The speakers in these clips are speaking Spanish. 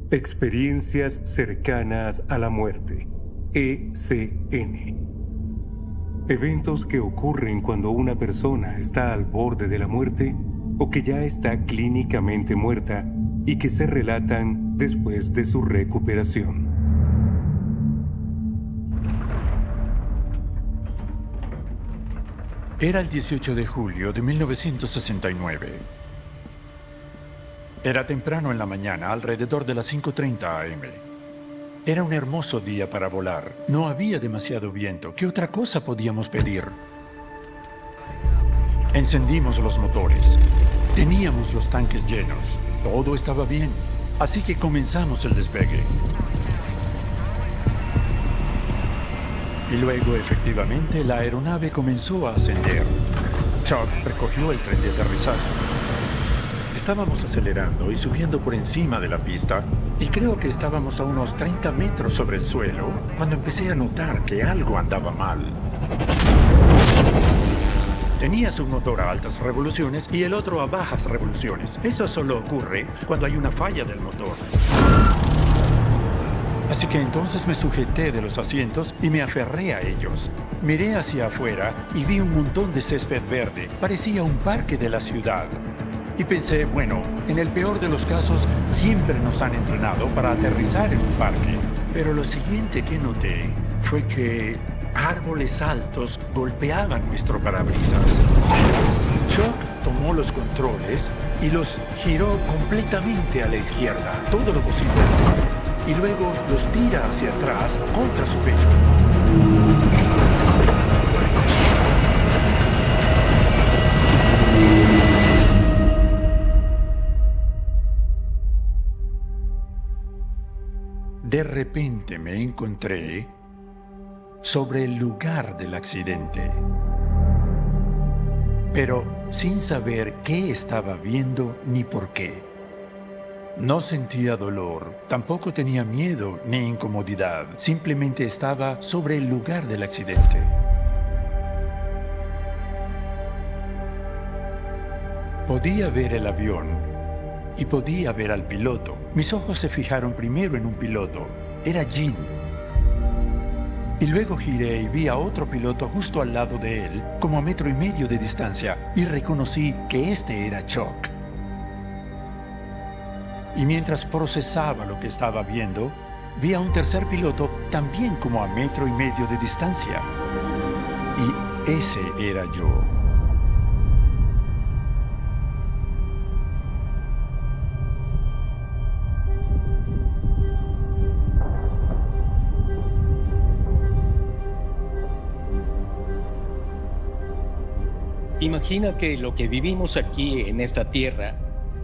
Experiencias cercanas a la muerte, ECN. Eventos que ocurren cuando una persona está al borde de la muerte o que ya está clínicamente muerta y que se relatan después de su recuperación. Era el 18 de julio de 1969. Era temprano en la mañana, alrededor de las 5:30 AM. Era un hermoso día para volar. No había demasiado viento. ¿Qué otra cosa podíamos pedir? Encendimos los motores. Teníamos los tanques llenos. Todo estaba bien. Así que comenzamos el despegue. Y luego, efectivamente, la aeronave comenzó a ascender. Chuck recogió el tren de aterrizaje. Estábamos acelerando y subiendo por encima de la pista, y creo que estábamos a unos 30 metros sobre el suelo, cuando empecé a notar que algo andaba mal. Tenías un motor a altas revoluciones y el otro a bajas revoluciones. Eso solo ocurre cuando hay una falla del motor. Así que entonces me sujeté de los asientos y me aferré a ellos. Miré hacia afuera y vi un montón de césped verde. Parecía un parque de la ciudad. Y pensé, bueno, en el peor de los casos, siempre nos han entrenado para aterrizar en un parque. Pero lo siguiente que noté fue que árboles altos golpeaban nuestro parabrisas. Chuck tomó los controles y los giró completamente a la izquierda, todo lo posible. Y luego los tira hacia atrás contra su pecho. De repente me encontré sobre el lugar del accidente, pero sin saber qué estaba viendo ni por qué. No sentía dolor, tampoco tenía miedo ni incomodidad, simplemente estaba sobre el lugar del accidente. Podía ver el avión y podía ver al piloto. Mis ojos se fijaron primero en un piloto. Era Gene. Y luego giré y vi a otro piloto justo al lado de él, como a 1,5 metros de distancia, y reconocí que este era Chuck. Y mientras procesaba lo que estaba viendo, vi a un tercer piloto también como a 1,5 metros de distancia. Y ese era yo. Imagina que lo que vivimos aquí en esta tierra,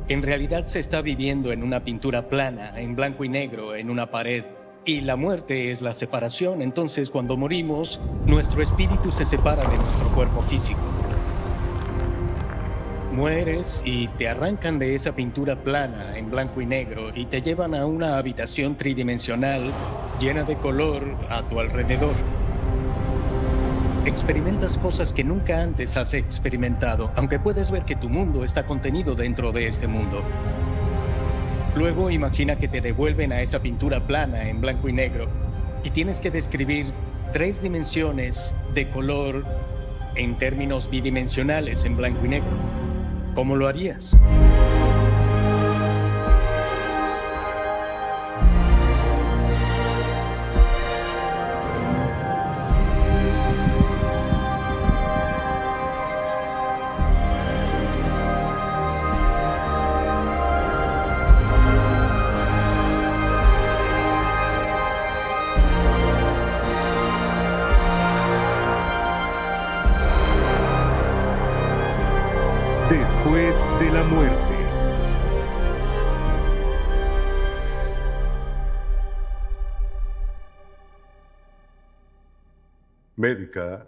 en realidad se está viviendo en una pintura plana, en blanco y negro, en una pared. Y la muerte es la separación. Entonces, cuando morimos, nuestro espíritu se separa de nuestro cuerpo físico. Mueres y te arrancan de esa pintura plana, en blanco y negro, y te llevan a una habitación tridimensional llena de color a tu alrededor. Experimentas cosas que nunca antes has experimentado, aunque puedes ver que tu mundo está contenido dentro de este mundo. Luego imagina que te devuelven a esa pintura plana en blanco y negro y tienes que describir 3 dimensiones de color en términos bidimensionales en blanco y negro. ¿Cómo lo harías? Después de la muerte. Médica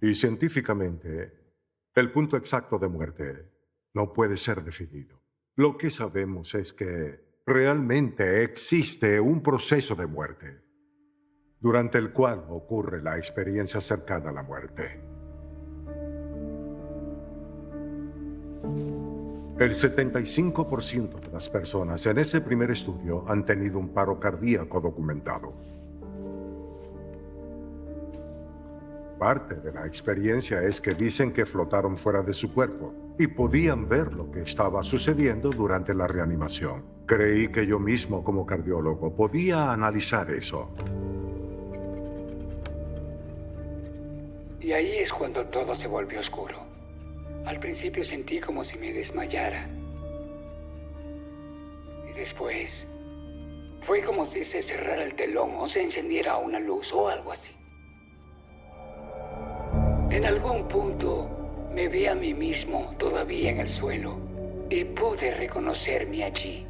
y científicamente, el punto exacto de muerte no puede ser definido. Lo que sabemos es que realmente existe un proceso de muerte, durante el cual ocurre la experiencia cercana a la muerte. El 75% de las personas en ese primer estudio han tenido un paro cardíaco documentado. Parte de la experiencia es que dicen que flotaron fuera de su cuerpo y podían ver lo que estaba sucediendo durante la reanimación. Creí que yo mismo, como cardiólogo, podía analizar eso. Y ahí es cuando todo se volvió oscuro. Al principio sentí como si me desmayara. Y después fue como si se cerrara el telón o se encendiera una luz o algo así. En algún punto me vi a mí mismo todavía en el suelo y pude reconocerme allí.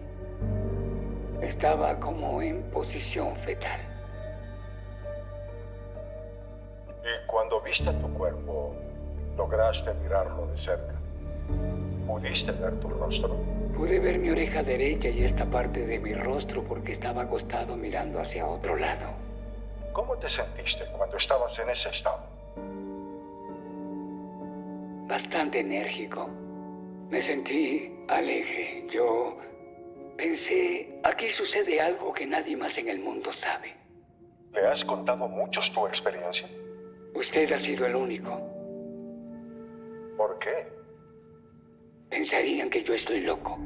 Estaba como en posición fetal. Y cuando viste tu cuerpo, lograste mirarlo de cerca. ¿Pudiste ver tu rostro? Pude ver mi oreja derecha y esta parte de mi rostro porque estaba acostado mirando hacia otro lado. ¿Cómo te sentiste cuando estabas en ese estado? Bastante enérgico. Me sentí alegre. Yo pensé, aquí sucede algo que nadie más en el mundo sabe. ¿Le has contado a muchos tu experiencia? Usted ha sido el único. ¿Por qué? Pensarían que yo estoy loco.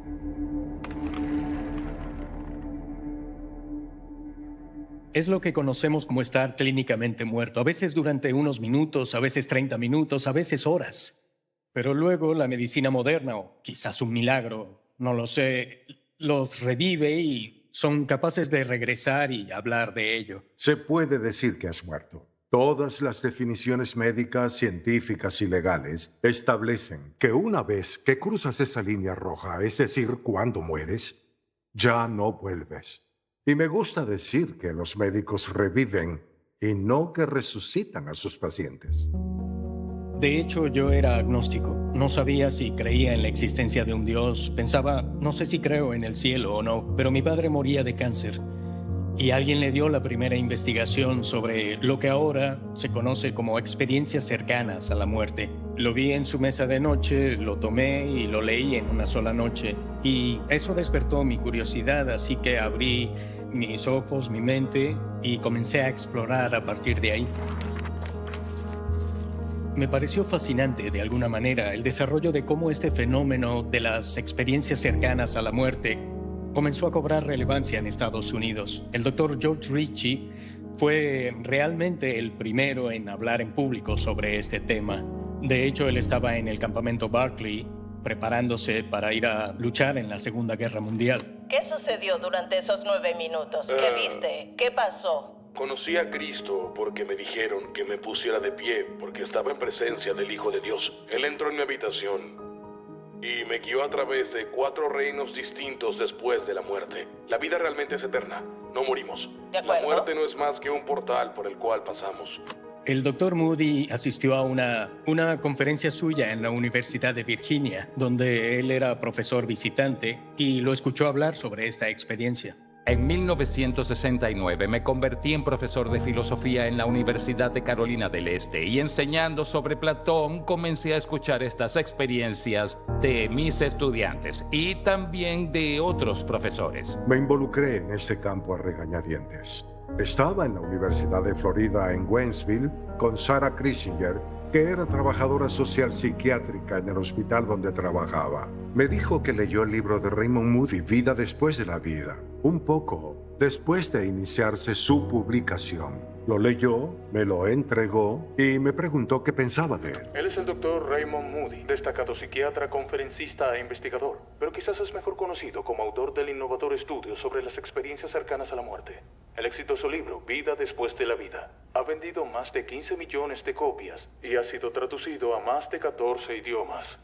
Es lo que conocemos como estar clínicamente muerto, a veces durante unos minutos, a veces 30 minutos, a veces horas. Pero luego la medicina moderna, o quizás un milagro, no lo sé, los revive y son capaces de regresar y hablar de ello. Se puede decir que has muerto. Todas las definiciones médicas, científicas y legales establecen que una vez que cruzas esa línea roja, es decir, cuando mueres, ya no vuelves. Y me gusta decir que los médicos reviven y no que resucitan a sus pacientes. De hecho, yo era agnóstico. No sabía si creía en la existencia de un Dios. Pensaba, no sé si creo en el cielo o no, pero mi padre moría de cáncer. Y alguien le dio la primera investigación sobre lo que ahora se conoce como experiencias cercanas a la muerte. Lo vi en su mesa de noche, lo tomé y lo leí en una sola noche. Y eso despertó mi curiosidad, así que abrí mis ojos, mi mente, y comencé a explorar a partir de ahí. Me pareció fascinante, de alguna manera, el desarrollo de cómo este fenómeno de las experiencias cercanas a la muerte comenzó a cobrar relevancia en Estados Unidos. El doctor George Ritchie fue realmente el primero en hablar en público sobre este tema. De hecho, él estaba en el campamento Barclay, preparándose para ir a luchar en la Segunda Guerra Mundial. ¿Qué sucedió durante esos 9 minutos? ¿Qué viste? ¿Qué pasó? Conocí a Cristo porque me dijeron que me pusiera de pie porque estaba en presencia del Hijo de Dios. Él entró en mi habitación y me guió a través de 4 reinos distintos después de la muerte. La vida realmente es eterna, no morimos. De acuerdo. La muerte no es más que un portal por el cual pasamos. El doctor Moody asistió a una conferencia suya en la Universidad de Virginia, donde él era profesor visitante, y lo escuchó hablar sobre esta experiencia. En 1969 me convertí en profesor de filosofía en la Universidad de Carolina del Este y enseñando sobre Platón comencé a escuchar estas experiencias de mis estudiantes y también de otros profesores. Me involucré en este campo a regañadientes. Estaba en la Universidad de Florida en Waynesville con Sarah Krisinger, que era trabajadora social psiquiátrica en el hospital donde trabajaba. Me dijo que leyó el libro de Raymond Moody, Vida después de la vida, un poco después de iniciarse su publicación. Lo leyó, me lo entregó y me preguntó qué pensaba de él. Él es el doctor Raymond Moody, destacado psiquiatra, conferencista e investigador, pero quizás es mejor conocido como autor del innovador estudio sobre las experiencias cercanas a la muerte. El exitoso libro, Vida después de la vida, ha vendido más de 15 millones de copias y ha sido traducido a más de 14 idiomas.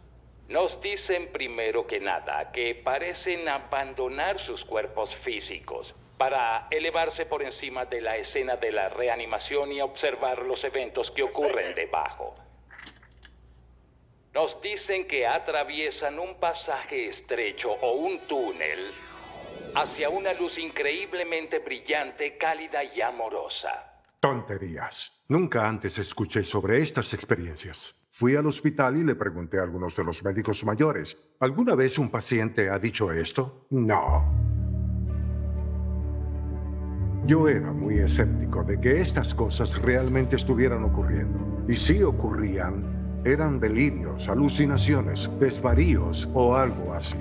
Nos dicen primero que nada que parecen abandonar sus cuerpos físicos para elevarse por encima de la escena de la reanimación y observar los eventos que ocurren debajo. Nos dicen que atraviesan un pasaje estrecho o un túnel hacia una luz increíblemente brillante, cálida y amorosa. Tonterías. Nunca antes escuché sobre estas experiencias. Fui al hospital y le pregunté a algunos de los médicos mayores, ¿alguna vez un paciente ha dicho esto? No. Yo era muy escéptico de que estas cosas realmente estuvieran ocurriendo. Y si ocurrían, eran delirios, alucinaciones, desvaríos o algo así.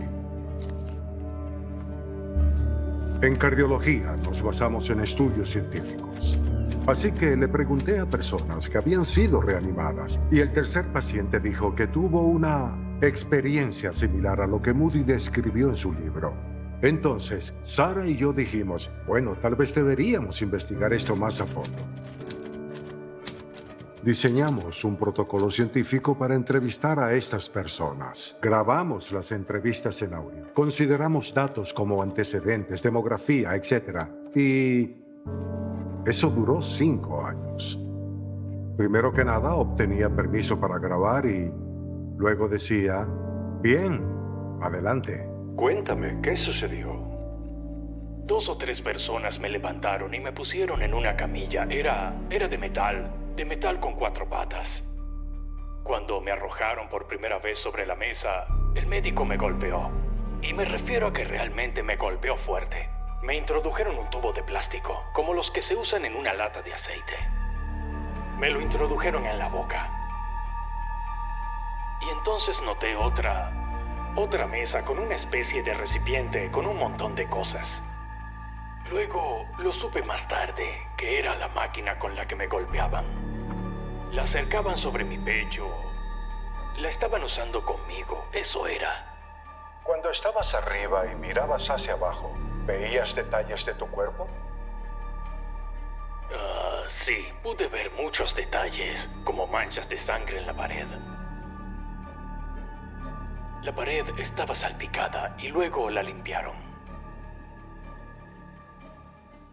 En cardiología nos basamos en estudios científicos. Así que le pregunté a personas que habían sido reanimadas y el tercer paciente dijo que tuvo una experiencia similar a lo que Moody describió en su libro. Entonces, Sarah y yo dijimos, bueno, tal vez deberíamos investigar esto más a fondo. Diseñamos un protocolo científico para entrevistar a estas personas. Grabamos las entrevistas en audio. Consideramos datos como antecedentes, demografía, etc. Y eso duró 5 años. Primero que nada, obtenía permiso para grabar y luego decía, bien, adelante. Cuéntame, ¿qué sucedió? 2 o 3 personas me levantaron y me pusieron en una camilla. Era de metal con 4 patas. Cuando me arrojaron por primera vez sobre la mesa, el médico me golpeó. Y me refiero a que realmente me golpeó fuerte. Me introdujeron un tubo de plástico, como los que se usan en una lata de aceite. Me lo introdujeron en la boca. Y entonces noté otra mesa con una especie de recipiente con un montón de cosas. Luego lo supe más tarde que era la máquina con la que me golpeaban. La acercaban sobre mi pecho. La estaban usando conmigo, eso era. Cuando estabas arriba y mirabas hacia abajo, ¿veías detalles de tu cuerpo? Sí, pude ver muchos detalles, como manchas de sangre en la pared. La pared estaba salpicada y luego la limpiaron.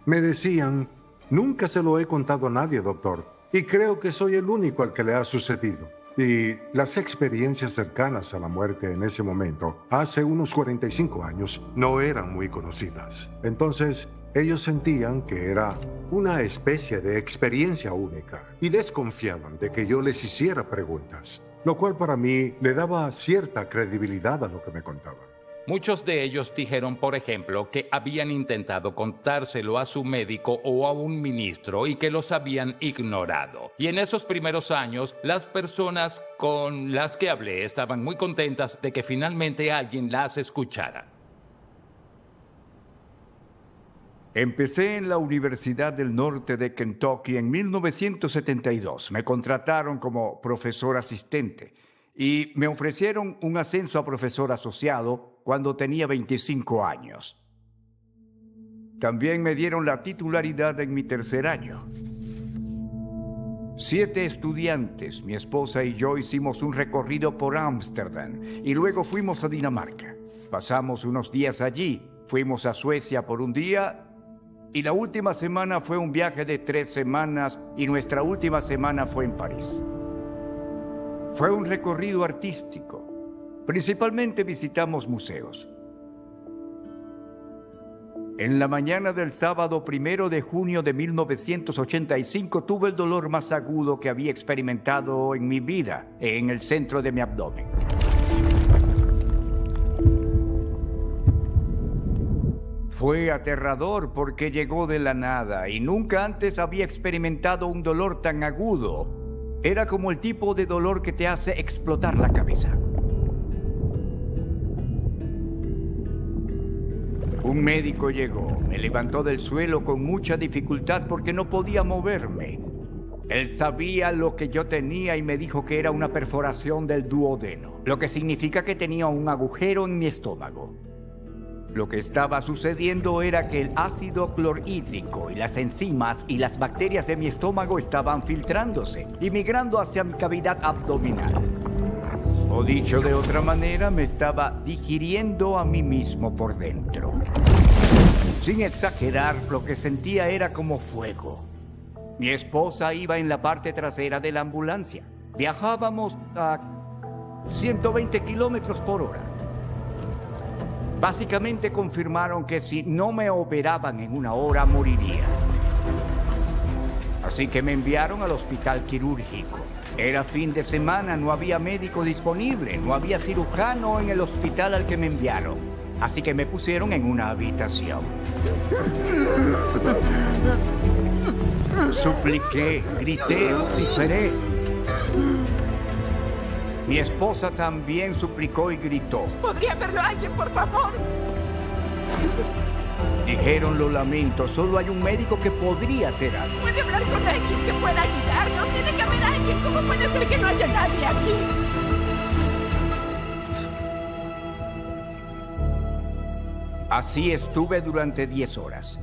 Me decían, nunca se lo he contado a nadie, doctor, y creo que soy el único al que le ha sucedido. Y las experiencias cercanas a la muerte en ese momento, hace unos 45 años, no eran muy conocidas. Entonces, ellos sentían que era una especie de experiencia única y desconfiaban de que yo les hiciera preguntas, lo cual para mí le daba cierta credibilidad a lo que me contaban. Muchos de ellos dijeron, por ejemplo, que habían intentado contárselo a su médico o a un ministro y que los habían ignorado. Y en esos primeros años, las personas con las que hablé estaban muy contentas de que finalmente alguien las escuchara. Empecé en la Universidad del Norte de Kentucky en 1972. Me contrataron como profesor asistente y me ofrecieron un ascenso a profesor asociado cuando tenía 25 años. También me dieron la titularidad en mi tercer año. 7 estudiantes, mi esposa y yo, hicimos un recorrido por Ámsterdam y luego fuimos a Dinamarca. Pasamos unos días allí, fuimos a Suecia por un día y la última semana fue un viaje de 3 semanas y nuestra última semana fue en París. Fue un recorrido artístico. Principalmente visitamos museos. En la mañana del sábado 1 de junio de 1985 tuve el dolor más agudo que había experimentado en mi vida, en el centro de mi abdomen. Fue aterrador porque llegó de la nada y nunca antes había experimentado un dolor tan agudo. Era como el tipo de dolor que te hace explotar la cabeza. Un médico llegó, me levantó del suelo con mucha dificultad porque no podía moverme. Él sabía lo que yo tenía y me dijo que era una perforación del duodeno, lo que significa que tenía un agujero en mi estómago. Lo que estaba sucediendo era que el ácido clorhídrico y las enzimas y las bacterias de mi estómago estaban filtrándose y migrando hacia mi cavidad abdominal. O dicho de otra manera, me estaba digiriendo a mí mismo por dentro. Sin exagerar, lo que sentía era como fuego. Mi esposa iba en la parte trasera de la ambulancia. Viajábamos a 120 kilómetros por hora. Básicamente confirmaron que si no me operaban en 1 hora, moriría. Así que me enviaron al hospital quirúrgico. Era fin de semana, no había médico disponible, no había cirujano en el hospital al que me enviaron. Así que me pusieron en una habitación. Supliqué, grité, vociferé. Mi esposa también suplicó y gritó. ¿Podría verlo alguien, por favor? Dijeron, lo lamento, solo hay un médico que podría hacer algo. ¿Puede hablar con alguien que pueda ayudarnos? Tiene que haber alguien. ¿Cómo puede ser que no haya nadie aquí? Así estuve durante 10 horas.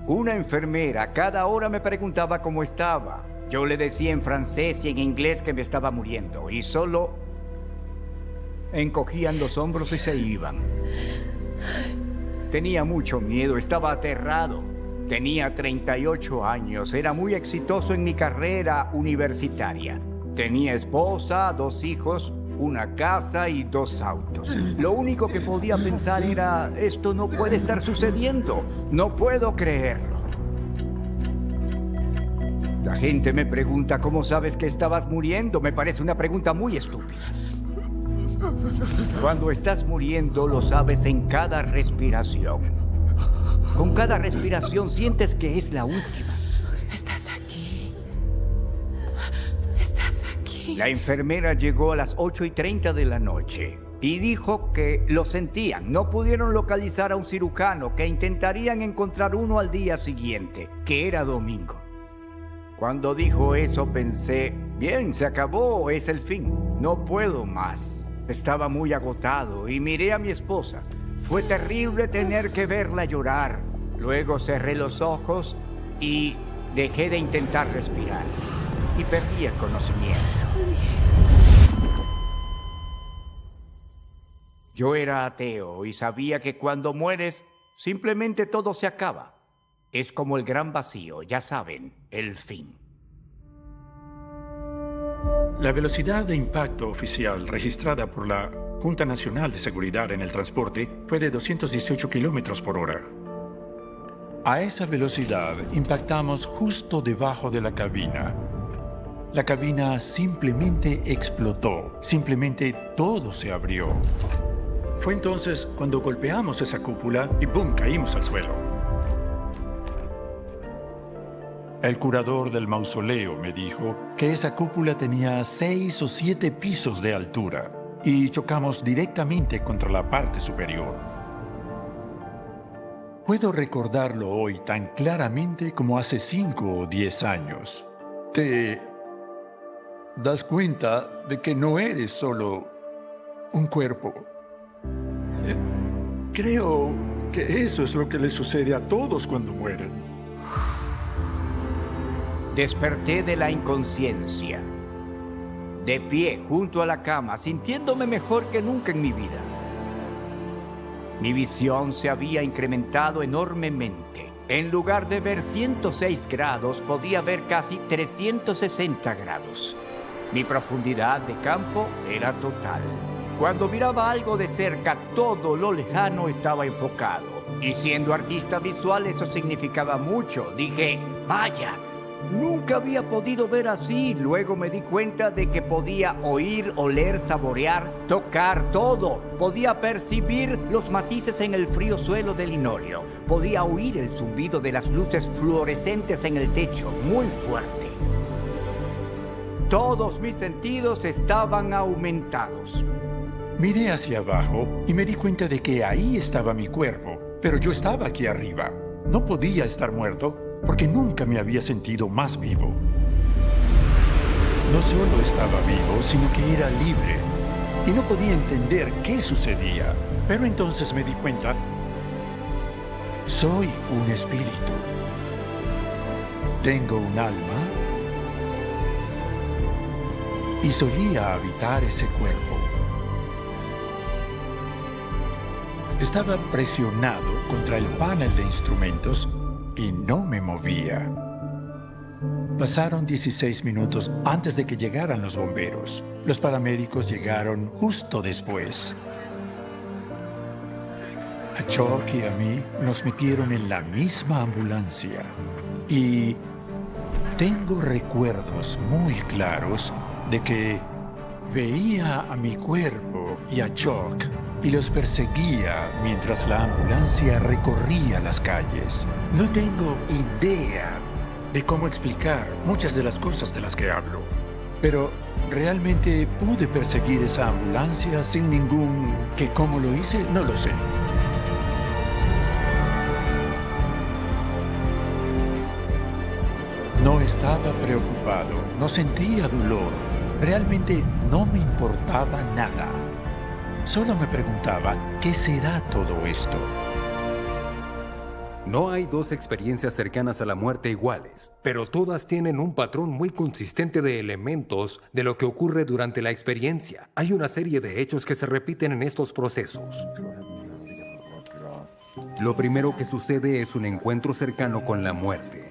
Una enfermera cada hora me preguntaba cómo estaba. Yo le decía en francés y en inglés que me estaba muriendo y solo encogían los hombros y se iban. Tenía mucho miedo, estaba aterrado. Tenía 38 años, era muy exitoso en mi carrera universitaria. Tenía esposa, 2 hijos, una casa y 2 autos. Lo único que podía pensar era, esto no puede estar sucediendo. No puedo creerlo. La gente me pregunta, ¿cómo sabes que estabas muriendo? Me parece una pregunta muy estúpida. Cuando estás muriendo, lo sabes en cada respiración. Con cada respiración sientes que es la última. Estás aquí. Estás aquí. La enfermera llegó a las 8:30 de la noche y dijo que lo sentían. No pudieron localizar a un cirujano, que intentarían encontrar uno al día siguiente, que era domingo. Cuando dijo eso pensé, bien, se acabó, es el fin. No puedo más. Estaba muy agotado y miré a mi esposa. Fue terrible tener que verla llorar. Luego cerré los ojos y dejé de intentar respirar. Y perdí el conocimiento. Yo era ateo y sabía que cuando mueres, simplemente todo se acaba. Es como el gran vacío, ya saben, el fin. La velocidad de impacto oficial registrada por la Junta Nacional de Seguridad en el Transporte fue de 218 kilómetros por hora. A esa velocidad impactamos justo debajo de la cabina. La cabina simplemente explotó, simplemente todo se abrió. Fue entonces cuando golpeamos esa cúpula y ¡boom!, caímos al suelo. El curador del mausoleo me dijo que esa cúpula tenía 6 o 7 pisos de altura y chocamos directamente contra la parte superior. Puedo recordarlo hoy tan claramente como hace 5 o 10 años. Te das cuenta de que no eres solo un cuerpo. Creo que eso es lo que le sucede a todos cuando mueren. Desperté de la inconsciencia, de pie junto a la cama, sintiéndome mejor que nunca en mi vida. Mi visión se había incrementado enormemente. En lugar de ver 106 grados, podía ver casi 360 grados. Mi profundidad de campo era total. Cuando miraba algo de cerca, todo lo lejano estaba enfocado. Y siendo artista visual, eso significaba mucho. Dije, vaya, nunca había podido ver así. Luego me di cuenta de que podía oír, oler, saborear, tocar todo. Podía percibir los matices en el frío suelo del linóleo. Podía oír el zumbido de las luces fluorescentes en el techo, muy fuerte. Todos mis sentidos estaban aumentados. Miré hacia abajo y me di cuenta de que ahí estaba mi cuerpo, pero yo estaba aquí arriba. No podía estar muerto porque nunca me había sentido más vivo. No solo estaba vivo, sino que era libre. Y no podía entender qué sucedía. Pero entonces me di cuenta, soy un espíritu. Tengo un alma y solía habitar ese cuerpo. Estaba presionado contra el panel de instrumentos y no me movía. Pasaron 16 minutos antes de que llegaran los bomberos. Los paramédicos llegaron justo después. A Chuck y a mí nos metieron en la misma ambulancia. Y tengo recuerdos muy claros de que veía a mi cuerpo y a Chuck y los perseguía mientras la ambulancia recorría las calles. No tengo idea de cómo explicar muchas de las cosas de las que hablo, pero realmente pude perseguir esa ambulancia sin ningún... ¿Que cómo lo hice? No lo sé. No estaba preocupado, no sentía dolor. Realmente no me importaba nada. Solo me preguntaba, ¿qué será todo esto? No hay dos experiencias cercanas a la muerte iguales, pero todas tienen un patrón muy consistente de elementos de lo que ocurre durante la experiencia. Hay una serie de hechos que se repiten en estos procesos. Lo primero que sucede es un encuentro cercano con la muerte.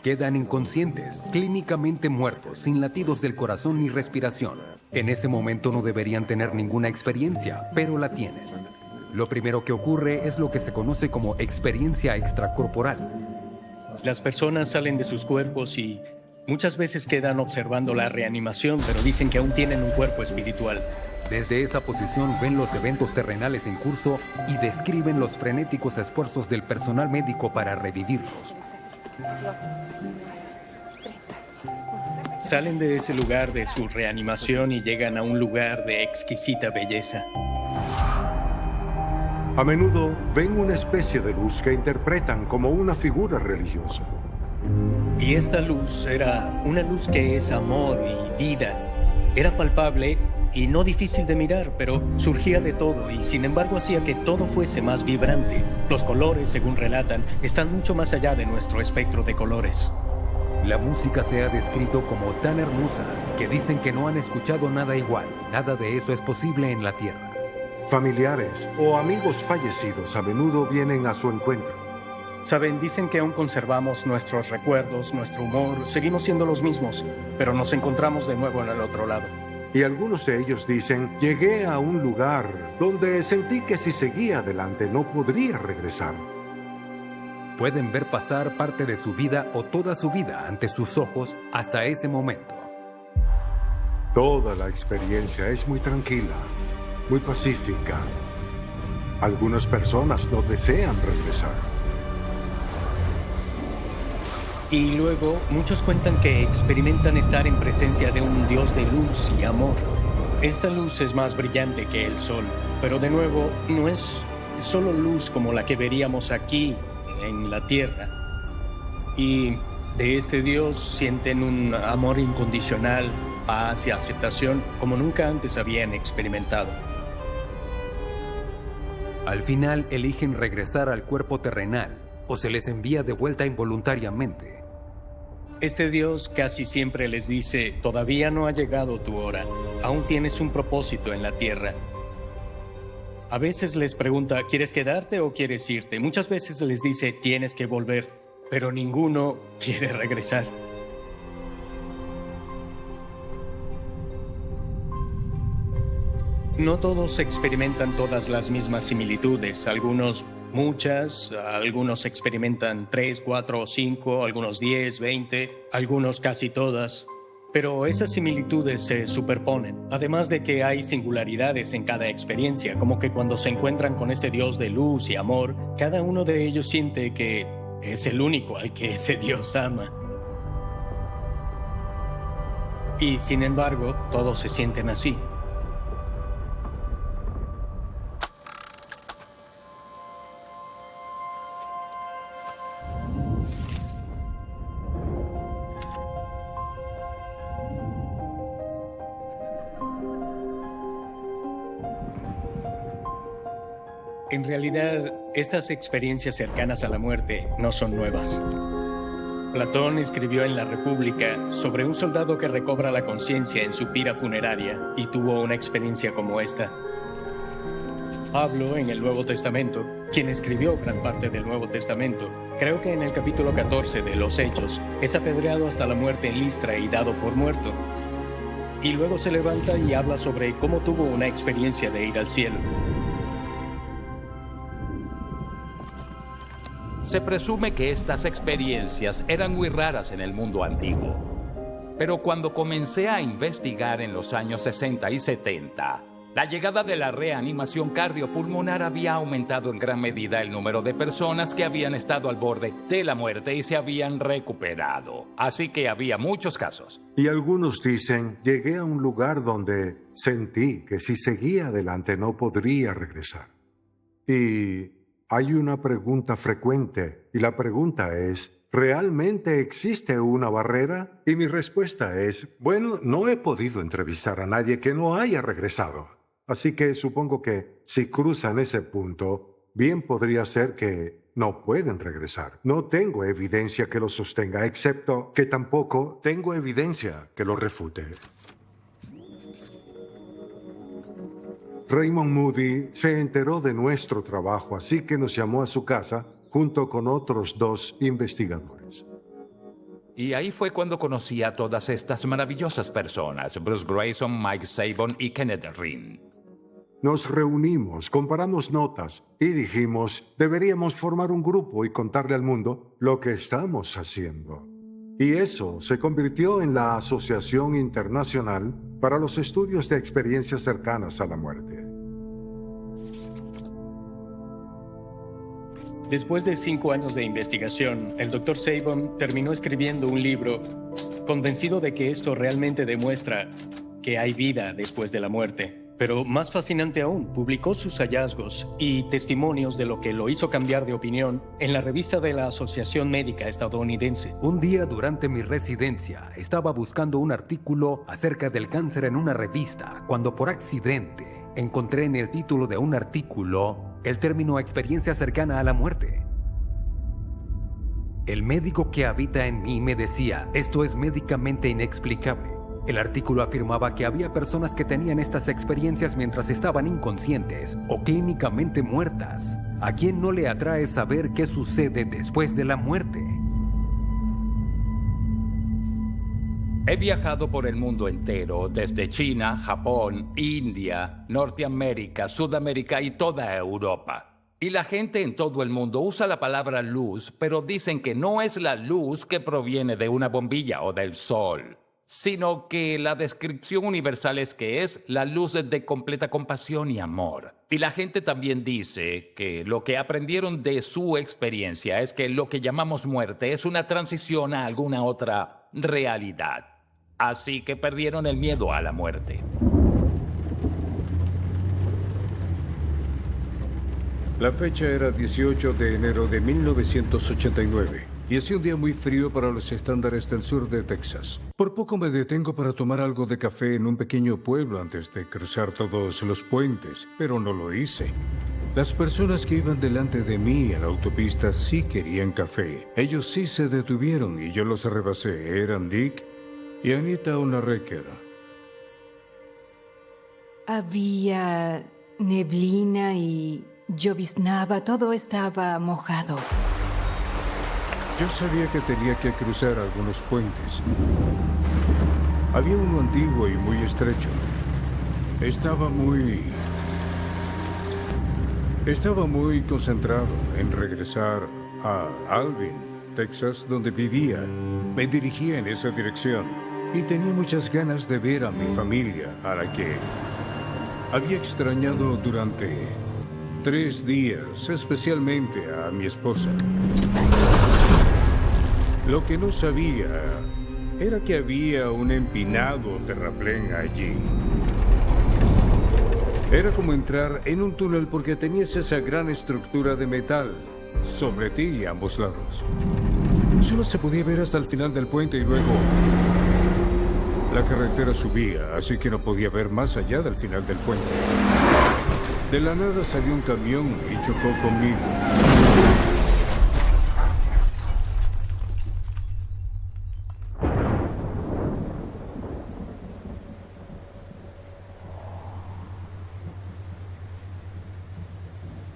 Quedan inconscientes, clínicamente muertos, sin latidos del corazón ni respiración. En ese momento no deberían tener ninguna experiencia, pero la tienen. Lo primero que ocurre es lo que se conoce como experiencia extracorporal. Las personas salen de sus cuerpos y muchas veces quedan observando la reanimación, pero dicen que aún tienen un cuerpo espiritual. Desde esa posición ven los eventos terrenales en curso y describen los frenéticos esfuerzos del personal médico para revivirlos. Salen de ese lugar de su reanimación y llegan a un lugar de exquisita belleza. A menudo ven una especie de luz que interpretan como una figura religiosa. Y esta luz era una luz que es amor y vida. Era palpable y no difícil de mirar, pero surgía de todo y sin embargo hacía que todo fuese más vibrante. Los colores, según relatan, están mucho más allá de nuestro espectro de colores. La música se ha descrito como tan hermosa que dicen que no han escuchado nada igual. Nada de eso es posible en la Tierra. Familiares o amigos fallecidos a menudo vienen a su encuentro. Saben, dicen que aún conservamos nuestros recuerdos, nuestro humor, seguimos siendo los mismos, pero nos encontramos de nuevo en el otro lado. Y algunos de ellos dicen, llegué a un lugar donde sentí que si seguía adelante no podría regresar. Pueden ver pasar parte de su vida o toda su vida ante sus ojos hasta ese momento. Toda la experiencia es muy tranquila, muy pacífica. Algunas personas no desean regresar. Y luego, muchos cuentan que experimentan estar en presencia de un Dios de luz y amor. Esta luz es más brillante que el sol, pero de nuevo, no es solo luz como la que veríamos aquí, en la Tierra. Y de este Dios sienten un amor incondicional, paz y aceptación como nunca antes habían experimentado. Al final eligen regresar al cuerpo terrenal o se les envía de vuelta involuntariamente. Este Dios casi siempre les dice, todavía no ha llegado tu hora, aún tienes un propósito en la tierra. A veces les pregunta, ¿quieres quedarte o quieres irte? Muchas veces les dice, tienes que volver, pero ninguno quiere regresar. No todos experimentan todas las mismas similitudes, algunos muchas, algunos experimentan 3, 4 o 5, algunos 10, 20, algunos casi todas. Pero esas similitudes se superponen, además de que hay singularidades en cada experiencia, como que cuando se encuentran con este Dios de luz y amor, cada uno de ellos siente que es el único al que ese Dios ama. Y sin embargo, todos se sienten así. En realidad, estas experiencias cercanas a la muerte no son nuevas. Platón escribió en La República sobre un soldado que recobra la conciencia en su pira funeraria y tuvo una experiencia como esta. Pablo, en el Nuevo Testamento, quien escribió gran parte del Nuevo Testamento, creo que en el capítulo 14 de Los Hechos, es apedreado hasta la muerte en Listra y dado por muerto. Y luego se levanta y habla sobre cómo tuvo una experiencia de ir al cielo. Se presume que estas experiencias eran muy raras en el mundo antiguo. Pero cuando comencé a investigar en los años 60 y 70, la llegada de la reanimación cardiopulmonar había aumentado en gran medida el número de personas que habían estado al borde de la muerte y se habían recuperado. Así que había muchos casos. Y algunos dicen, llegué a un lugar donde sentí que si seguía adelante no podría regresar. Y hay una pregunta frecuente, y la pregunta es, ¿realmente existe una barrera? Y mi respuesta es, bueno, no he podido entrevistar a nadie que no haya regresado. Así que supongo que si cruzan ese punto, bien podría ser que no pueden regresar. No tengo evidencia que lo sostenga, excepto que tampoco tengo evidencia que lo refute. Raymond Moody se enteró de nuestro trabajo, así que nos llamó a su casa junto con otros 2 investigadores. Y ahí fue cuando conocí a todas estas maravillosas personas, Bruce Grayson, Mike Sabon y Kenneth Rin. Nos reunimos, comparamos notas y dijimos, deberíamos formar un grupo y contarle al mundo lo que estamos haciendo. Y eso se convirtió en la Asociación Internacional para los Estudios de Experiencias Cercanas a la Muerte. Después de 5 años de investigación, el Dr. Sabon terminó escribiendo un libro convencido de que esto realmente demuestra que hay vida después de la muerte. Pero más fascinante aún, publicó sus hallazgos y testimonios de lo que lo hizo cambiar de opinión en la revista de la Asociación Médica Estadounidense. Un día durante mi residencia estaba buscando un artículo acerca del cáncer en una revista cuando por accidente encontré en el título de un artículo el término experiencia cercana a la muerte. El médico que habita en mí me decía, esto es médicamente inexplicable. El artículo afirmaba que había personas que tenían estas experiencias mientras estaban inconscientes o clínicamente muertas. ¿A quién no le atrae saber qué sucede después de la muerte? He viajado por el mundo entero, desde China, Japón, India, Norteamérica, Sudamérica y toda Europa. Y la gente en todo el mundo usa la palabra luz, pero dicen que no es la luz que proviene de una bombilla o del sol, sino que la descripción universal es que es la luz de completa compasión y amor. Y la gente también dice que lo que aprendieron de su experiencia es que lo que llamamos muerte es una transición a alguna otra realidad. Así que perdieron el miedo a la muerte. La fecha era 18 de enero de 1989 y hacía un día muy frío para los estándares del sur de Texas. Por poco me detengo para tomar algo de café en un pequeño pueblo antes de cruzar todos los puentes, pero no lo hice. Las personas que iban delante de mí en la autopista sí querían café. Ellos sí se detuvieron y yo los rebasé. Eran Dick y Anita Onarreker. Había neblina y lloviznaba, todo estaba mojado. Yo sabía que tenía que cruzar algunos puentes. Había uno antiguo y muy estrecho. Estaba muy concentrado en regresar a Alvin, Texas, donde vivía. Me dirigía en esa dirección y tenía muchas ganas de ver a mi familia, a la que había extrañado durante 3 días, especialmente a mi esposa. Lo que no sabía era que había un empinado terraplén allí. Era como entrar en un túnel porque tenías esa gran estructura de metal sobre ti y a ambos lados. Solo se podía ver hasta el final del puente y luego la carretera subía, así que no podía ver más allá del final del puente. De la nada salió un camión y chocó conmigo.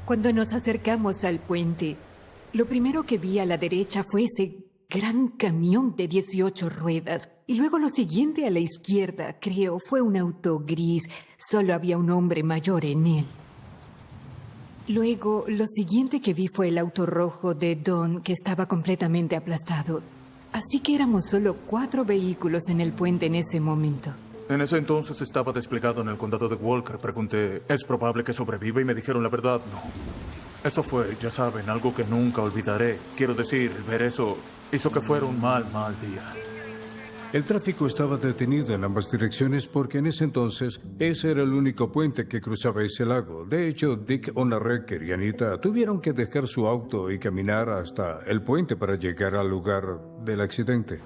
Cuando nos acercamos al puente, lo primero que vi a la derecha fue ese gran camión de 18 ruedas. Y luego lo siguiente a la izquierda, creo, fue un auto gris. Solo había un hombre mayor en él. Luego, lo siguiente que vi fue el auto rojo de Don, que estaba completamente aplastado. Así que éramos solo 4 vehículos en el puente en ese momento. En ese entonces estaba desplegado en el condado de Walker. Pregunté, ¿es probable que sobreviva? Y me dijeron la verdad, no. Eso fue, ya saben, algo que nunca olvidaré. Quiero decir, ver eso hizo que fuera un mal día. El tráfico estaba detenido en ambas direcciones porque en ese entonces ese era el único puente que cruzaba ese lago. De hecho, Dick Onarreker y Anita tuvieron que dejar su auto y caminar hasta el puente para llegar al lugar del accidente.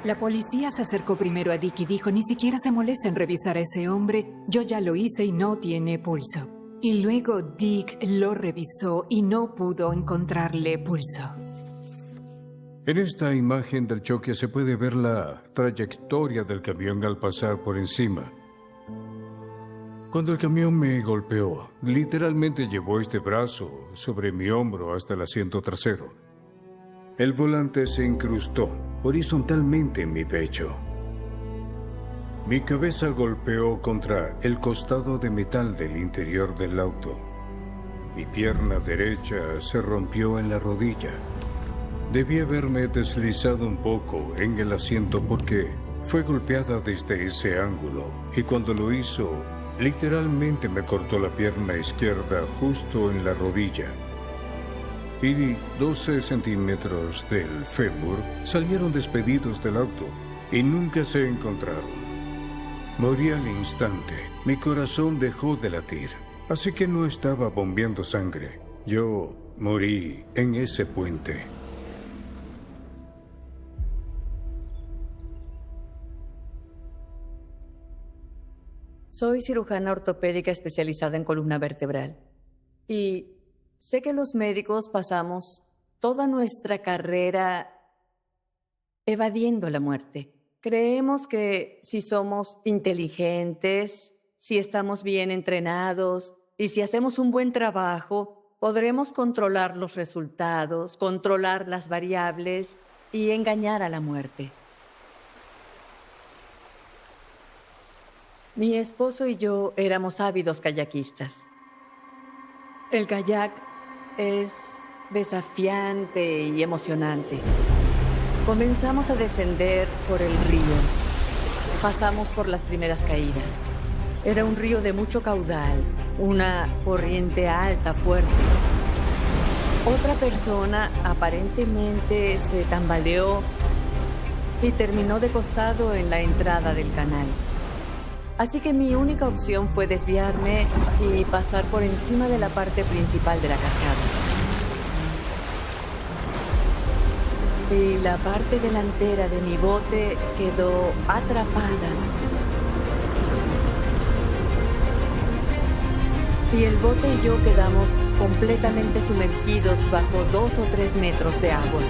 La policía se acercó primero a Dick y dijo, ni siquiera se molesta en revisar a ese hombre. Yo ya lo hice y no tiene pulso. Y luego Dick lo revisó y no pudo encontrarle pulso. En esta imagen del choque se puede ver la trayectoria del camión al pasar por encima. Cuando el camión me golpeó, literalmente llevó este brazo sobre mi hombro hasta el asiento trasero. El volante se incrustó horizontalmente en mi pecho. Mi cabeza golpeó contra el costado de metal del interior del auto. Mi pierna derecha se rompió en la rodilla. Debí haberme deslizado un poco en el asiento porque fue golpeada desde ese ángulo y cuando lo hizo, literalmente me cortó la pierna izquierda justo en la rodilla. Y 12 centímetros del fémur salieron despedidos del auto y nunca se encontraron. Morí al instante. Mi corazón dejó de latir, así que no estaba bombeando sangre. Yo morí en ese puente. Soy cirujana ortopédica especializada en columna vertebral. Y sé que los médicos pasamos toda nuestra carrera evadiendo la muerte. Creemos que si somos inteligentes, si estamos bien entrenados y si hacemos un buen trabajo, podremos controlar los resultados, controlar las variables y engañar a la muerte. Mi esposo y yo éramos ávidos kayakistas. El kayak es desafiante y emocionante. Comenzamos a descender por el río. Pasamos por las primeras caídas. Era un río de mucho caudal, una corriente alta, fuerte. Otra persona aparentemente se tambaleó y terminó de costado en la entrada del canal. Así que mi única opción fue desviarme y pasar por encima de la parte principal de la cascada. Y la parte delantera de mi bote quedó atrapada. Y el bote y yo quedamos completamente sumergidos bajo 2 o 3 metros de agua.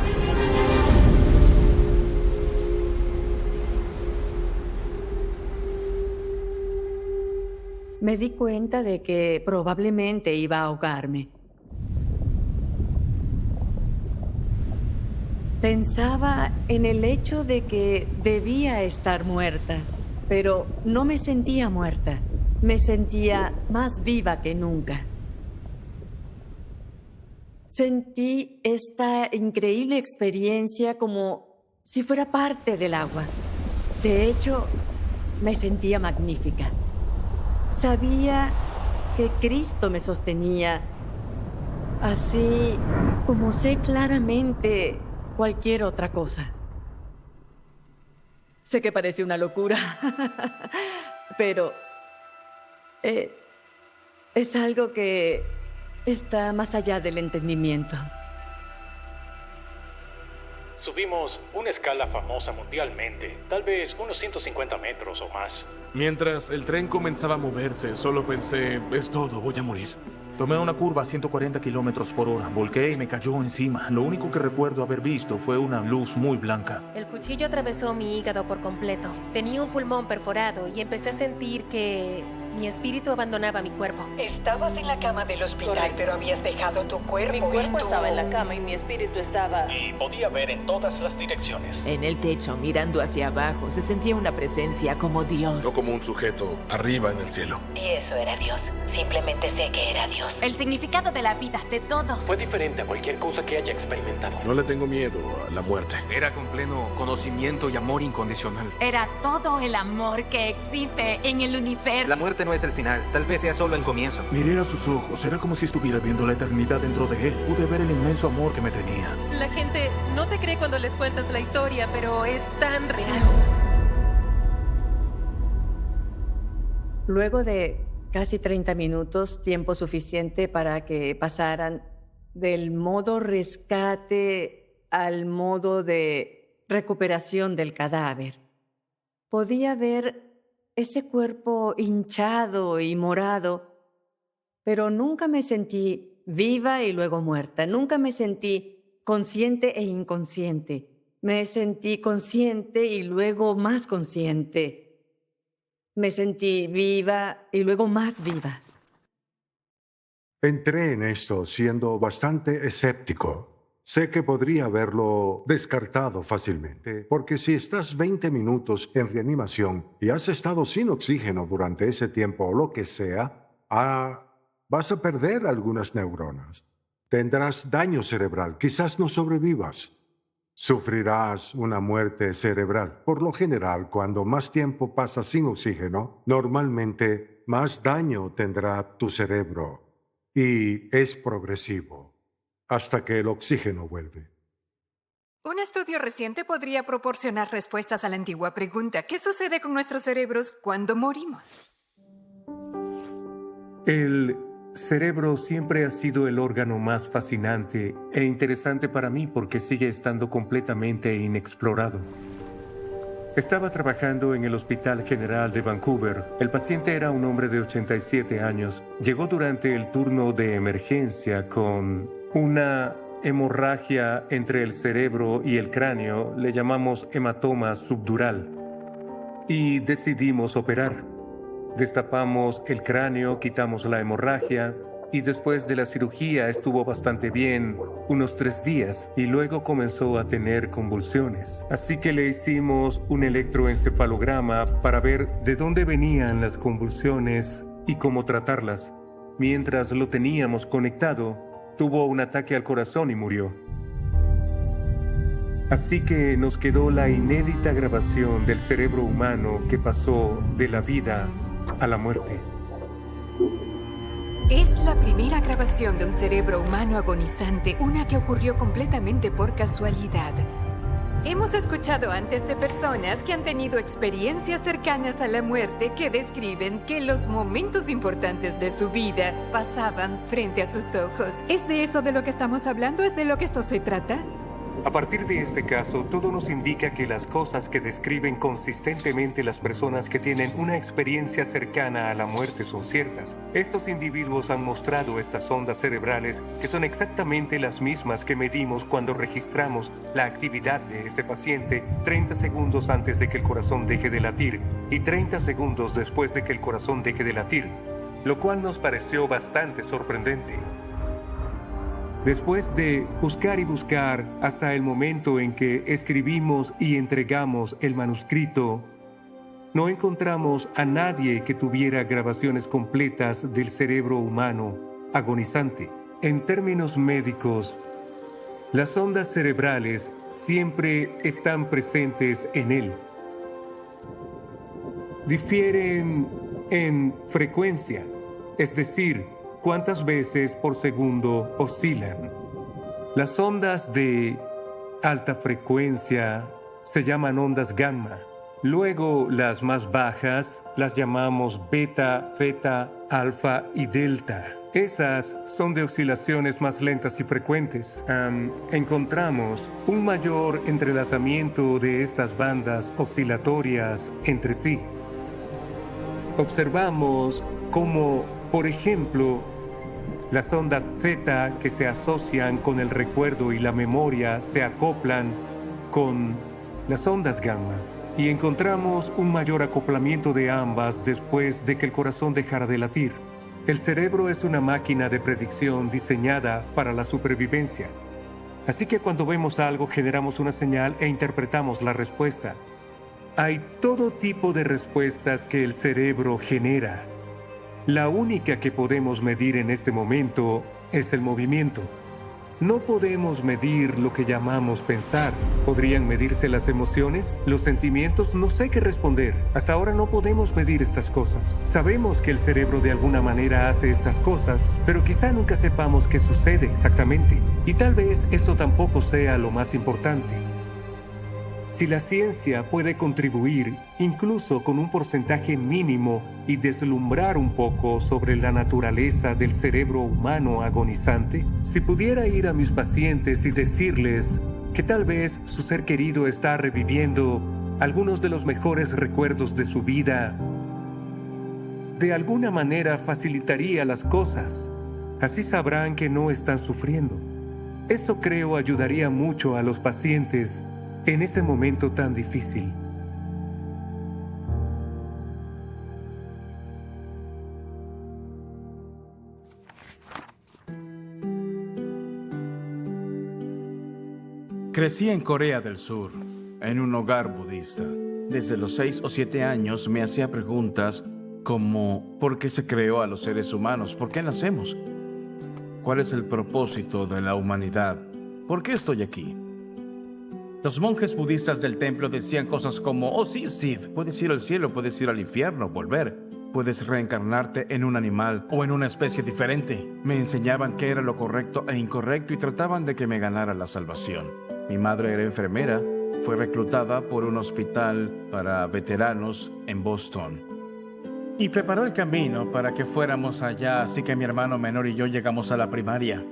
Me di cuenta de que probablemente iba a ahogarme. Pensaba en el hecho de que debía estar muerta, pero no me sentía muerta. Me sentía más viva que nunca. Sentí esta increíble experiencia como si fuera parte del agua. De hecho, me sentía magnífica. Sabía que Cristo me sostenía, así como sé claramente cualquier otra cosa. Sé que parece una locura, pero es algo que está más allá del entendimiento. Subimos una escala famosa mundialmente, tal vez unos 150 metros o más. Mientras el tren comenzaba a moverse, solo pensé, es todo, voy a morir. Tomé una curva a 140 kilómetros por hora, volqué y me cayó encima. Lo único que recuerdo haber visto fue una luz muy blanca. El cuchillo atravesó mi hígado por completo. Tenía un pulmón perforado y empecé a sentir que Mi espíritu abandonaba mi cuerpo. Estabas en la cama del hospital, pero habías dejado tu cuerpo. Mi cuerpo estaba en la cama y mi espíritu estaba... Y podía ver en todas las direcciones. En el techo, mirando hacia abajo, se sentía una presencia como Dios. No como un sujeto arriba en el cielo. Y eso era Dios. Simplemente sé que era Dios. El significado de la vida, de todo. Fue diferente a cualquier cosa que haya experimentado. No le tengo miedo a la muerte. Era con pleno conocimiento y amor incondicional. Era todo el amor que existe en el universo. La muerte no es el final, tal vez sea solo el comienzo. Miré a sus ojos, era como si estuviera viendo la eternidad dentro de él. Pude ver el inmenso amor que me tenía. La gente no te cree cuando les cuentas la historia, pero es tan real. Luego de casi 30 minutos, tiempo suficiente para que pasaran del modo rescate al modo de recuperación del cadáver, podía ver ese cuerpo hinchado y morado, pero nunca me sentí viva y luego muerta. Nunca me sentí consciente e inconsciente. Me sentí consciente y luego más consciente. Me sentí viva y luego más viva. Entré en esto siendo bastante escéptico. Sé que podría haberlo descartado fácilmente, porque si estás 20 minutos en reanimación y has estado sin oxígeno durante ese tiempo o lo que sea, vas a perder algunas neuronas. Tendrás daño cerebral, quizás no sobrevivas. Sufrirás una muerte cerebral. Por lo general, cuando más tiempo pasas sin oxígeno, normalmente más daño tendrá tu cerebro. Y es progresivo, hasta que el oxígeno vuelve. Un estudio reciente podría proporcionar respuestas a la antigua pregunta: ¿qué sucede con nuestros cerebros cuando morimos? El cerebro siempre ha sido el órgano más fascinante e interesante para mí porque sigue estando completamente inexplorado. Estaba trabajando en el Hospital General de Vancouver. El paciente era un hombre de 87 años. Llegó durante el turno de emergencia con una hemorragia entre el cerebro y el cráneo. Le llamamos hematoma subdural. Y decidimos operar. Destapamos el cráneo, quitamos la hemorragia y después de la cirugía estuvo bastante bien, unos 3 días, y luego comenzó a tener convulsiones. Así que le hicimos un electroencefalograma para ver de dónde venían las convulsiones y cómo tratarlas. Mientras lo teníamos conectado, tuvo un ataque al corazón y murió. Así que nos quedó la inédita grabación del cerebro humano que pasó de la vida a la muerte. Es la primera grabación de un cerebro humano agonizante, una que ocurrió completamente por casualidad. Hemos escuchado antes de personas que han tenido experiencias cercanas a la muerte que describen que los momentos importantes de su vida pasaban frente a sus ojos. ¿Es de eso de lo que estamos hablando? ¿Es de lo que esto se trata? A partir de este caso, todo nos indica que las cosas que describen consistentemente las personas que tienen una experiencia cercana a la muerte son ciertas. Estos individuos han mostrado estas ondas cerebrales que son exactamente las mismas que medimos cuando registramos la actividad de este paciente 30 segundos antes de que el corazón deje de latir y 30 segundos después de que el corazón deje de latir, lo cual nos pareció bastante sorprendente. Después de buscar y buscar hasta el momento en que escribimos y entregamos el manuscrito, no encontramos a nadie que tuviera grabaciones completas del cerebro humano agonizante. En términos médicos, las ondas cerebrales siempre están presentes en él. Difieren en frecuencia, es decir, cuántas veces por segundo oscilan. Las ondas de alta frecuencia se llaman ondas gamma. Luego las más bajas las llamamos beta, theta, alfa y delta. Esas son de oscilaciones más lentas y frecuentes. Encontramos un mayor entrelazamiento de estas bandas oscilatorias entre sí. Observamos cómo, por ejemplo, las ondas theta que se asocian con el recuerdo y la memoria se acoplan con las ondas gamma. y encontramos un mayor acoplamiento de ambas después de que el corazón dejara de latir. El cerebro es una máquina de predicción diseñada para la supervivencia. Así que cuando vemos algo, generamos una señal e interpretamos la respuesta. Hay todo tipo de respuestas que el cerebro genera. La única que podemos medir en este momento es el movimiento. No podemos medir lo que llamamos pensar. ¿Podrían medirse las emociones? ¿Los sentimientos? No sé qué responder. Hasta ahora no podemos medir estas cosas. Sabemos que el cerebro de alguna manera hace estas cosas, pero quizá nunca sepamos qué sucede exactamente. Y tal vez eso tampoco sea lo más importante. Si la ciencia puede contribuir, incluso con un porcentaje mínimo, y deslumbrar un poco sobre la naturaleza del cerebro humano agonizante, si pudiera ir a mis pacientes y decirles que tal vez su ser querido está reviviendo algunos de los mejores recuerdos de su vida, de alguna manera facilitaría las cosas. Así sabrán que no están sufriendo. Eso creo ayudaría mucho a los pacientes en ese momento tan difícil. Crecí en Corea del Sur, en un hogar budista. Desde los 6 o 7 años me hacía preguntas como ¿por qué se creó a los seres humanos? ¿Por qué nacemos? ¿Cuál es el propósito de la humanidad? ¿Por qué estoy aquí? Los monjes budistas del templo decían cosas como, oh sí, Steve, puedes ir al cielo, puedes ir al infierno, volver. Puedes reencarnarte en un animal o en una especie diferente. Me enseñaban qué era lo correcto e incorrecto y trataban de que me ganara la salvación. Mi madre era enfermera, fue reclutada por un hospital para veteranos en Boston. Y preparó el camino para que fuéramos allá, así que mi hermano menor y yo llegamos a la primaria.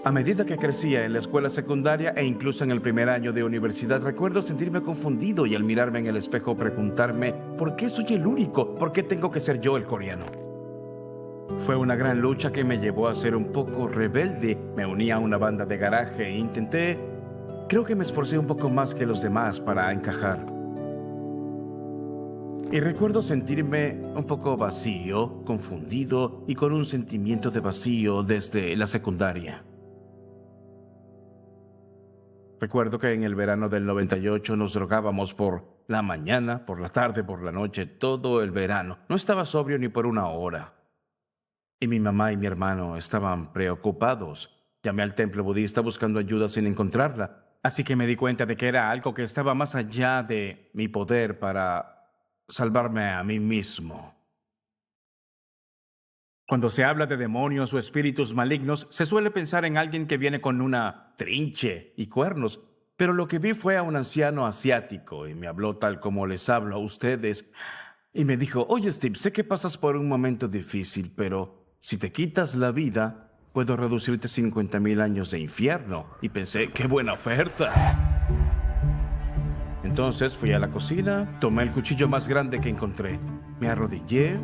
A medida que crecía en la escuela secundaria e incluso en el primer año de universidad, recuerdo sentirme confundido y al mirarme en el espejo preguntarme ¿por qué soy el único? ¿Por qué tengo que ser yo el coreano? Fue una gran lucha que me llevó a ser un poco rebelde. Me uní a una banda de garaje e intenté... Creo que me esforcé un poco más que los demás para encajar. Y recuerdo sentirme un poco vacío, confundido y con un sentimiento de vacío desde la secundaria. Recuerdo que en el verano del 98 nos drogábamos por la mañana, por la tarde, por la noche, todo el verano. No estaba sobrio ni por una hora. Y mi mamá y mi hermano estaban preocupados. Llamé al templo budista buscando ayuda sin encontrarla. Así que me di cuenta de que era algo que estaba más allá de mi poder para salvarme a mí mismo. Cuando se habla de demonios o espíritus malignos, se suele pensar en alguien que viene con una trinche y cuernos. Pero lo que vi fue a un anciano asiático y me habló tal como les hablo a ustedes. Y me dijo, oye Steve, sé que pasas por un momento difícil, pero si te quitas la vida, puedo reducirte 50,000 años de infierno. Y pensé, ¡qué buena oferta! Entonces fui a la cocina, tomé el cuchillo más grande que encontré. Me arrodillé,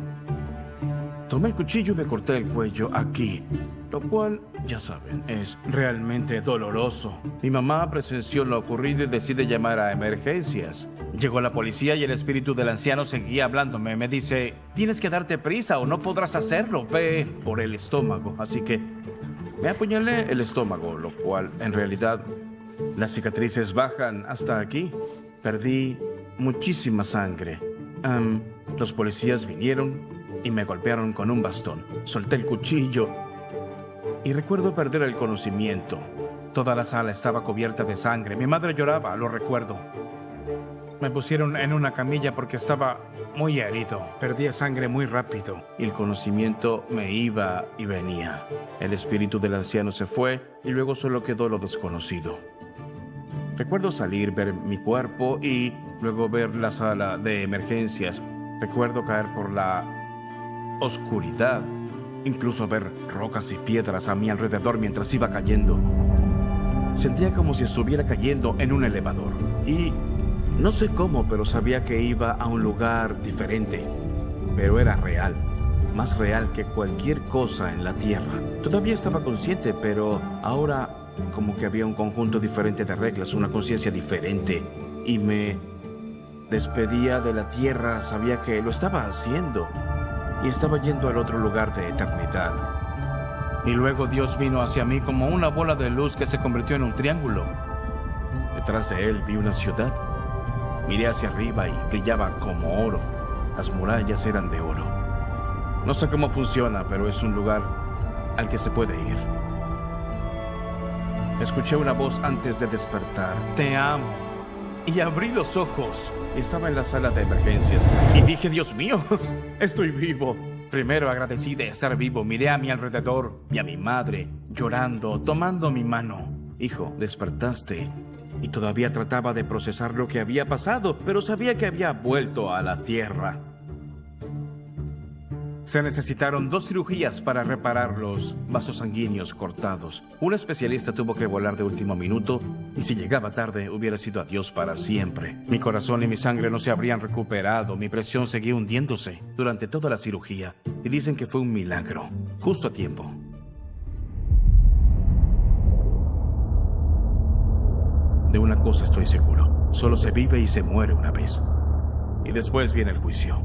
tomé el cuchillo y me corté el cuello aquí, lo cual, ya saben, es realmente doloroso. Mi mamá presenció lo ocurrido y decide llamar a emergencias. Llegó la policía y el espíritu del anciano seguía hablándome. Me dice, tienes que darte prisa o no podrás hacerlo. Ve por el estómago. Así que me apuñalé el estómago, lo cual, en realidad, las cicatrices bajan hasta aquí. Perdí muchísima sangre. Los policías vinieron y me golpearon con un bastón. Solté el cuchillo y recuerdo perder el conocimiento. Toda la sala estaba cubierta de sangre. Mi madre lloraba, lo recuerdo. Me pusieron en una camilla porque estaba muy herido. Perdía sangre muy rápido y el conocimiento me iba y venía. El espíritu del anciano se fue y luego solo quedó lo desconocido. Recuerdo salir, ver mi cuerpo y luego ver la sala de emergencias. Recuerdo caer por la oscuridad, incluso ver rocas y piedras a mi alrededor mientras iba cayendo. Sentía como si estuviera cayendo en un elevador y no sé cómo, pero sabía que iba a un lugar diferente, pero era real, más real que cualquier cosa en la tierra. Todavía estaba consciente, pero ahora como que había un conjunto diferente de reglas, una conciencia diferente. Y me despedía de la tierra, sabía que lo estaba haciendo. Y estaba yendo al otro lugar de eternidad. Y luego Dios vino hacia mí como una bola de luz que se convirtió en un triángulo. Detrás de él vi una ciudad. Miré hacia arriba y brillaba como oro. Las murallas eran de oro. No sé cómo funciona, pero es un lugar al que se puede ir. Escuché una voz antes de despertar. Te amo. Y abrí los ojos. Estaba en la sala de emergencias. Y dije, Dios mío, estoy vivo. Primero agradecí de estar vivo. Miré a mi alrededor y a mi madre, llorando, tomando mi mano. Hijo, despertaste. Y todavía trataba de procesar lo que había pasado, pero sabía que había vuelto a la tierra. Se necesitaron 2 cirugías para reparar los vasos sanguíneos cortados. Un especialista tuvo que volar de último minuto y si llegaba tarde hubiera sido adiós para siempre. Mi corazón y mi sangre no se habrían recuperado. Mi presión seguía hundiéndose durante toda la cirugía. Y dicen que fue un milagro, justo a tiempo. De una cosa estoy seguro. Solo se vive y se muere una vez. Y después viene el juicio.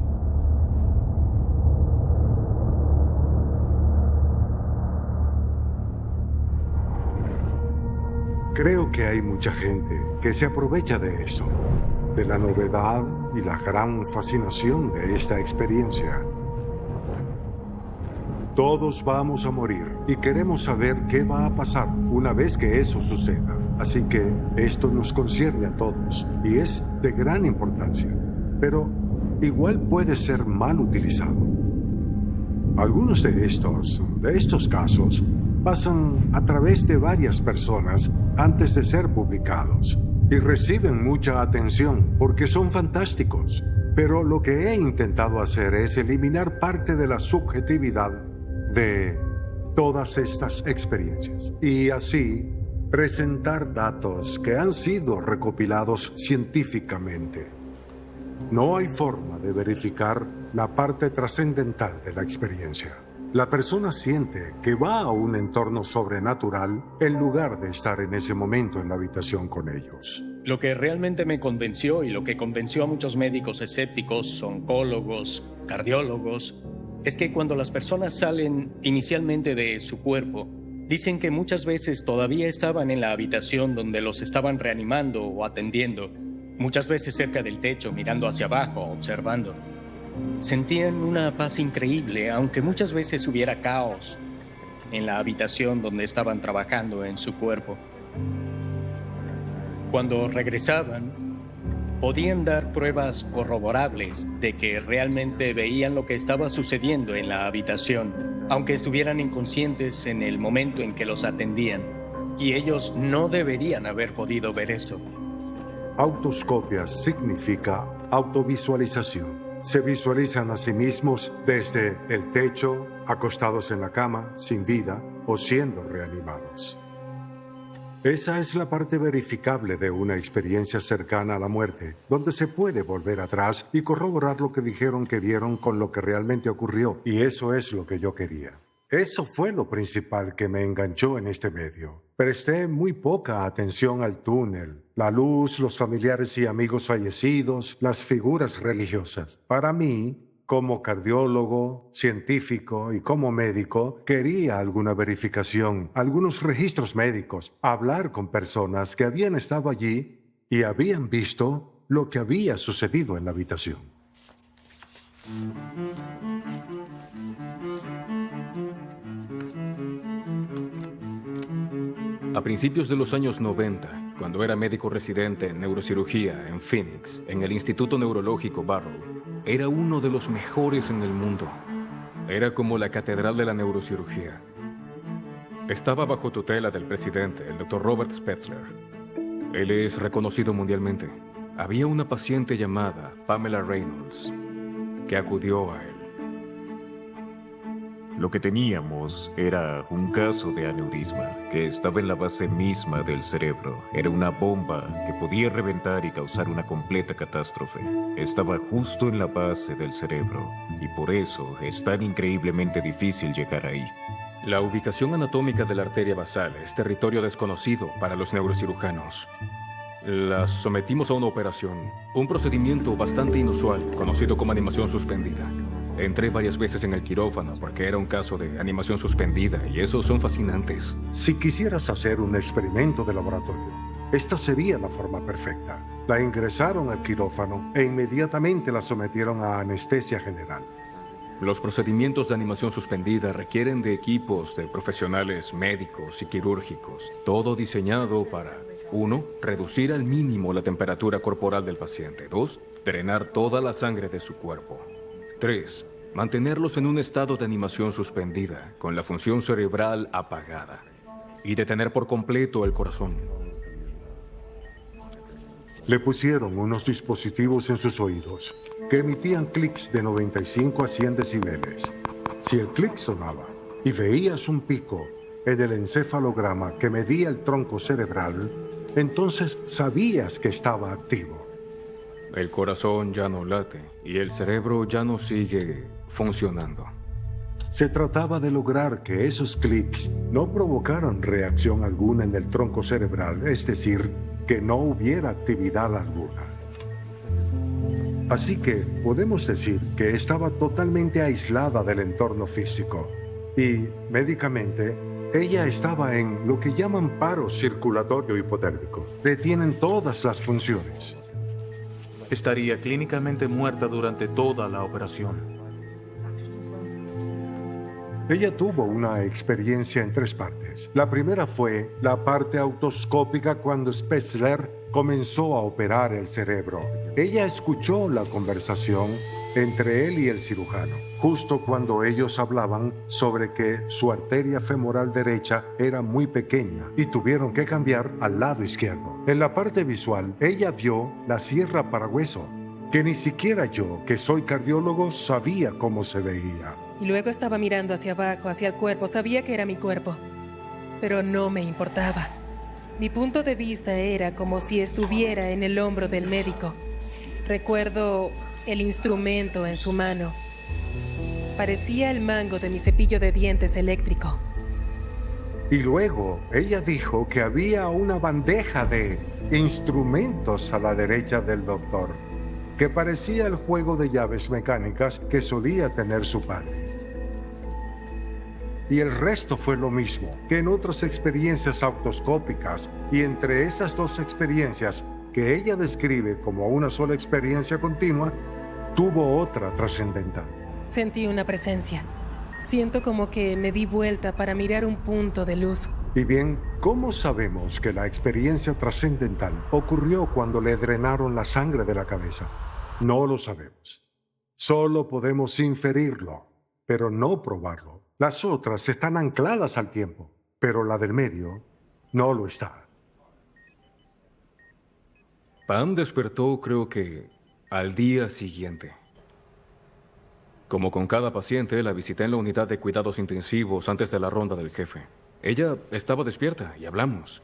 Creo que hay mucha gente que se aprovecha de esto, de la novedad y la gran fascinación de esta experiencia. Todos vamos a morir y queremos saber qué va a pasar una vez que eso suceda. Así que esto nos concierne a todos y es de gran importancia, pero igual puede ser mal utilizado. Algunos de estos casos pasan a través de varias personas antes de ser publicados y reciben mucha atención porque son fantásticos. Pero lo que he intentado hacer es eliminar parte de la subjetividad de todas estas experiencias y así presentar datos que han sido recopilados científicamente. No hay forma de verificar la parte trascendental de la experiencia. La persona siente que va a un entorno sobrenatural en lugar de estar en ese momento en la habitación con ellos. Lo que realmente me convenció y lo que convenció a muchos médicos escépticos, oncólogos, cardiólogos, es que cuando las personas salen inicialmente de su cuerpo, dicen que muchas veces todavía estaban en la habitación donde los estaban reanimando o atendiendo, muchas veces cerca del techo, mirando hacia abajo, observando. Sentían una paz increíble, aunque muchas veces hubiera caos en la habitación donde estaban trabajando en su cuerpo. Cuando regresaban, podían dar pruebas corroborables de que realmente veían lo que estaba sucediendo en la habitación, aunque estuvieran inconscientes en el momento en que los atendían. Y ellos no deberían haber podido ver esto. Autoscopia significa autovisualización. Se visualizan a sí mismos desde el techo, acostados en la cama, sin vida o siendo reanimados. Esa es la parte verificable de una experiencia cercana a la muerte, donde se puede volver atrás y corroborar lo que dijeron que vieron con lo que realmente ocurrió. Y eso es lo que yo quería. Eso fue lo principal que me enganchó en este medio. Presté muy poca atención al túnel, la luz, los familiares y amigos fallecidos, las figuras religiosas. Para mí, como cardiólogo, científico y como médico, quería alguna verificación, algunos registros médicos, hablar con personas que habían estado allí y habían visto lo que había sucedido en la habitación. A principios de los años 90, cuando era médico residente en neurocirugía en Phoenix, en el Instituto Neurológico Barrow, era uno de los mejores en el mundo. Era como la catedral de la neurocirugía. Estaba bajo tutela del presidente, el Dr. Robert Spetzler. Él es reconocido mundialmente. Había una paciente llamada Pamela Reynolds que acudió a él. Lo que teníamos era un caso de aneurisma que estaba en la base misma del cerebro. Era una bomba que podía reventar y causar una completa catástrofe. Estaba justo en la base del cerebro y por eso es tan increíblemente difícil llegar ahí. La ubicación anatómica de la arteria basal es territorio desconocido para los neurocirujanos. La sometimos a una operación, un procedimiento bastante inusual, conocido como animación suspendida. Entré varias veces en el quirófano porque era un caso de animación suspendida y esos son fascinantes. Si quisieras hacer un experimento de laboratorio, esta sería la forma perfecta. La ingresaron al quirófano e inmediatamente la sometieron a anestesia general. Los procedimientos de animación suspendida requieren de equipos de profesionales médicos y quirúrgicos, todo diseñado para 1. Reducir al mínimo la temperatura corporal del paciente. 2. Drenar toda la sangre de su cuerpo. 3. Mantenerlos en un estado de animación suspendida, con la función cerebral apagada. Y detener por completo el corazón. Le pusieron unos dispositivos en sus oídos que emitían clics de 95 a 100 decibeles. Si el clic sonaba y veías un pico en el encefalograma que medía el tronco cerebral, entonces sabías que estaba activo. El corazón ya no late y el cerebro ya no sigue funcionando. Se trataba de lograr que esos clics no provocaran reacción alguna en el tronco cerebral, es decir, que no hubiera actividad alguna. Así que podemos decir que estaba totalmente aislada del entorno físico y, médicamente, ella estaba en lo que llaman paro circulatorio hipotérmico. Detienen todas las funciones. Estaría clínicamente muerta durante toda la operación. Ella tuvo una experiencia en 3 partes. La primera fue la parte autoscópica cuando Spetzler comenzó a operar el cerebro. Ella escuchó la conversación entre él y el cirujano, justo cuando ellos hablaban sobre que su arteria femoral derecha era muy pequeña y tuvieron que cambiar al lado izquierdo. En la parte visual, ella vio la sierra para hueso, que ni siquiera yo, que soy cardiólogo, sabía cómo se veía. Y luego estaba mirando hacia abajo, hacia el cuerpo. Sabía que era mi cuerpo, pero no me importaba. Mi punto de vista era como si estuviera en el hombro del médico. Recuerdo el instrumento en su mano. Parecía el mango de mi cepillo de dientes eléctrico. Y luego ella dijo que había una bandeja de instrumentos a la derecha del doctor, que parecía el juego de llaves mecánicas que solía tener su padre. Y el resto fue lo mismo que en otras experiencias autoscópicas, y entre esas 2 experiencias que ella describe como una sola experiencia continua, tuvo otra trascendental. Sentí una presencia. Siento como que me di vuelta para mirar un punto de luz. Y bien, ¿cómo sabemos que la experiencia trascendental ocurrió cuando le drenaron la sangre de la cabeza? No lo sabemos. Solo podemos inferirlo, pero no probarlo. Las otras están ancladas al tiempo, pero la del medio no lo está. Pam despertó, creo que, al día siguiente. Como con cada paciente, la visité en la unidad de cuidados intensivos antes de la ronda del jefe. Ella estaba despierta y hablamos.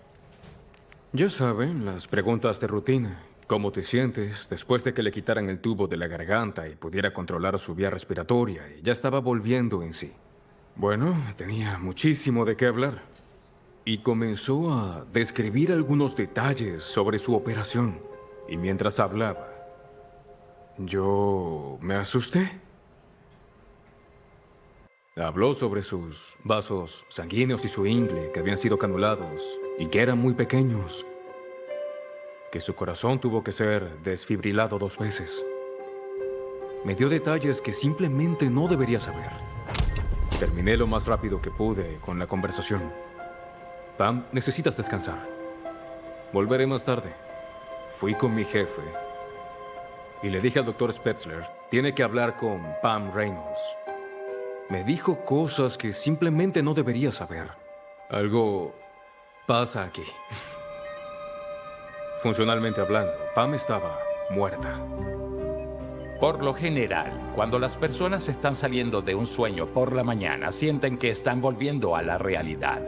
Ya saben, las preguntas de rutina. ¿Cómo te sientes? Después de que le quitaran el tubo de la garganta y pudiera controlar su vía respiratoria, y ya estaba volviendo en sí. Bueno, tenía muchísimo de qué hablar. Y comenzó a describir algunos detalles sobre su operación. Y mientras hablaba, yo me asusté. Habló sobre sus vasos sanguíneos y su ingle, que habían sido canulados y que eran muy pequeños. Que su corazón tuvo que ser desfibrilado 2 veces. Me dio detalles que simplemente no debería saber. Terminé lo más rápido que pude con la conversación. Pam, necesitas descansar. Volveré más tarde. Fui con mi jefe y le dije al doctor Spetzler, tiene que hablar con Pam Reynolds. Me dijo cosas que simplemente no debería saber. Algo pasa aquí. Funcionalmente hablando, Pam estaba muerta. Por lo general, cuando las personas están saliendo de un sueño por la mañana, sienten que están volviendo a la realidad.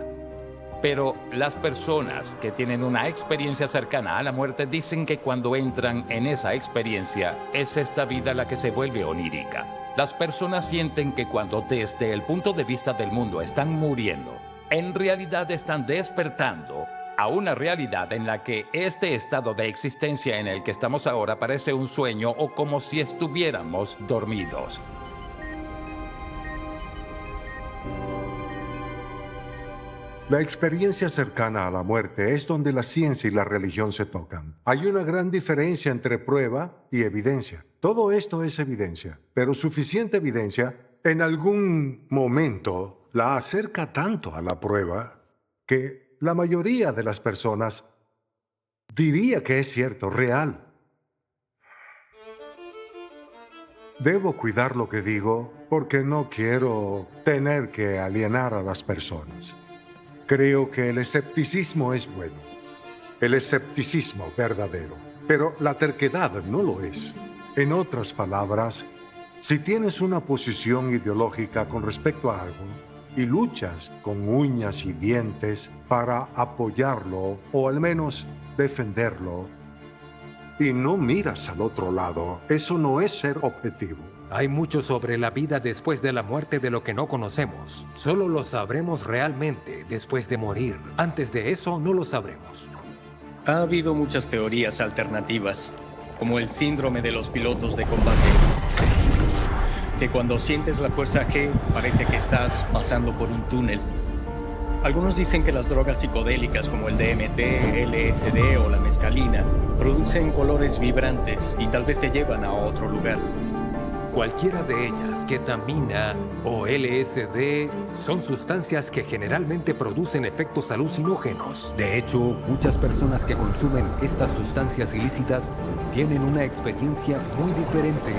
Pero las personas que tienen una experiencia cercana a la muerte dicen que cuando entran en esa experiencia, es esta vida la que se vuelve onírica. Las personas sienten que cuando desde el punto de vista del mundo están muriendo, en realidad están despertando a una realidad en la que este estado de existencia en el que estamos ahora parece un sueño o como si estuviéramos dormidos. La experiencia cercana a la muerte es donde la ciencia y la religión se tocan. Hay una gran diferencia entre prueba y evidencia. Todo esto es evidencia, pero suficiente evidencia en algún momento la acerca tanto a la prueba que la mayoría de las personas diría que es cierto, real. Debo cuidar lo que digo porque no quiero tener que alienar a las personas. Creo que el escepticismo es bueno, el escepticismo verdadero, pero la terquedad no lo es. En otras palabras, si tienes una posición ideológica con respecto a algo y luchas con uñas y dientes para apoyarlo o al menos defenderlo, y no miras al otro lado, eso no es ser objetivo. Hay mucho sobre la vida después de la muerte de lo que no conocemos. Solo lo sabremos realmente después de morir. Antes de eso, no lo sabremos. Ha habido muchas teorías alternativas, como el síndrome de los pilotos de combate, que cuando sientes la fuerza G, parece que estás pasando por un túnel. Algunos dicen que las drogas psicodélicas como el DMT, LSD o la mescalina producen colores vibrantes y tal vez te llevan a otro lugar. Cualquiera de ellas, ketamina o LSD, son sustancias que generalmente producen efectos alucinógenos. De hecho, muchas personas que consumen estas sustancias ilícitas tienen una experiencia muy diferente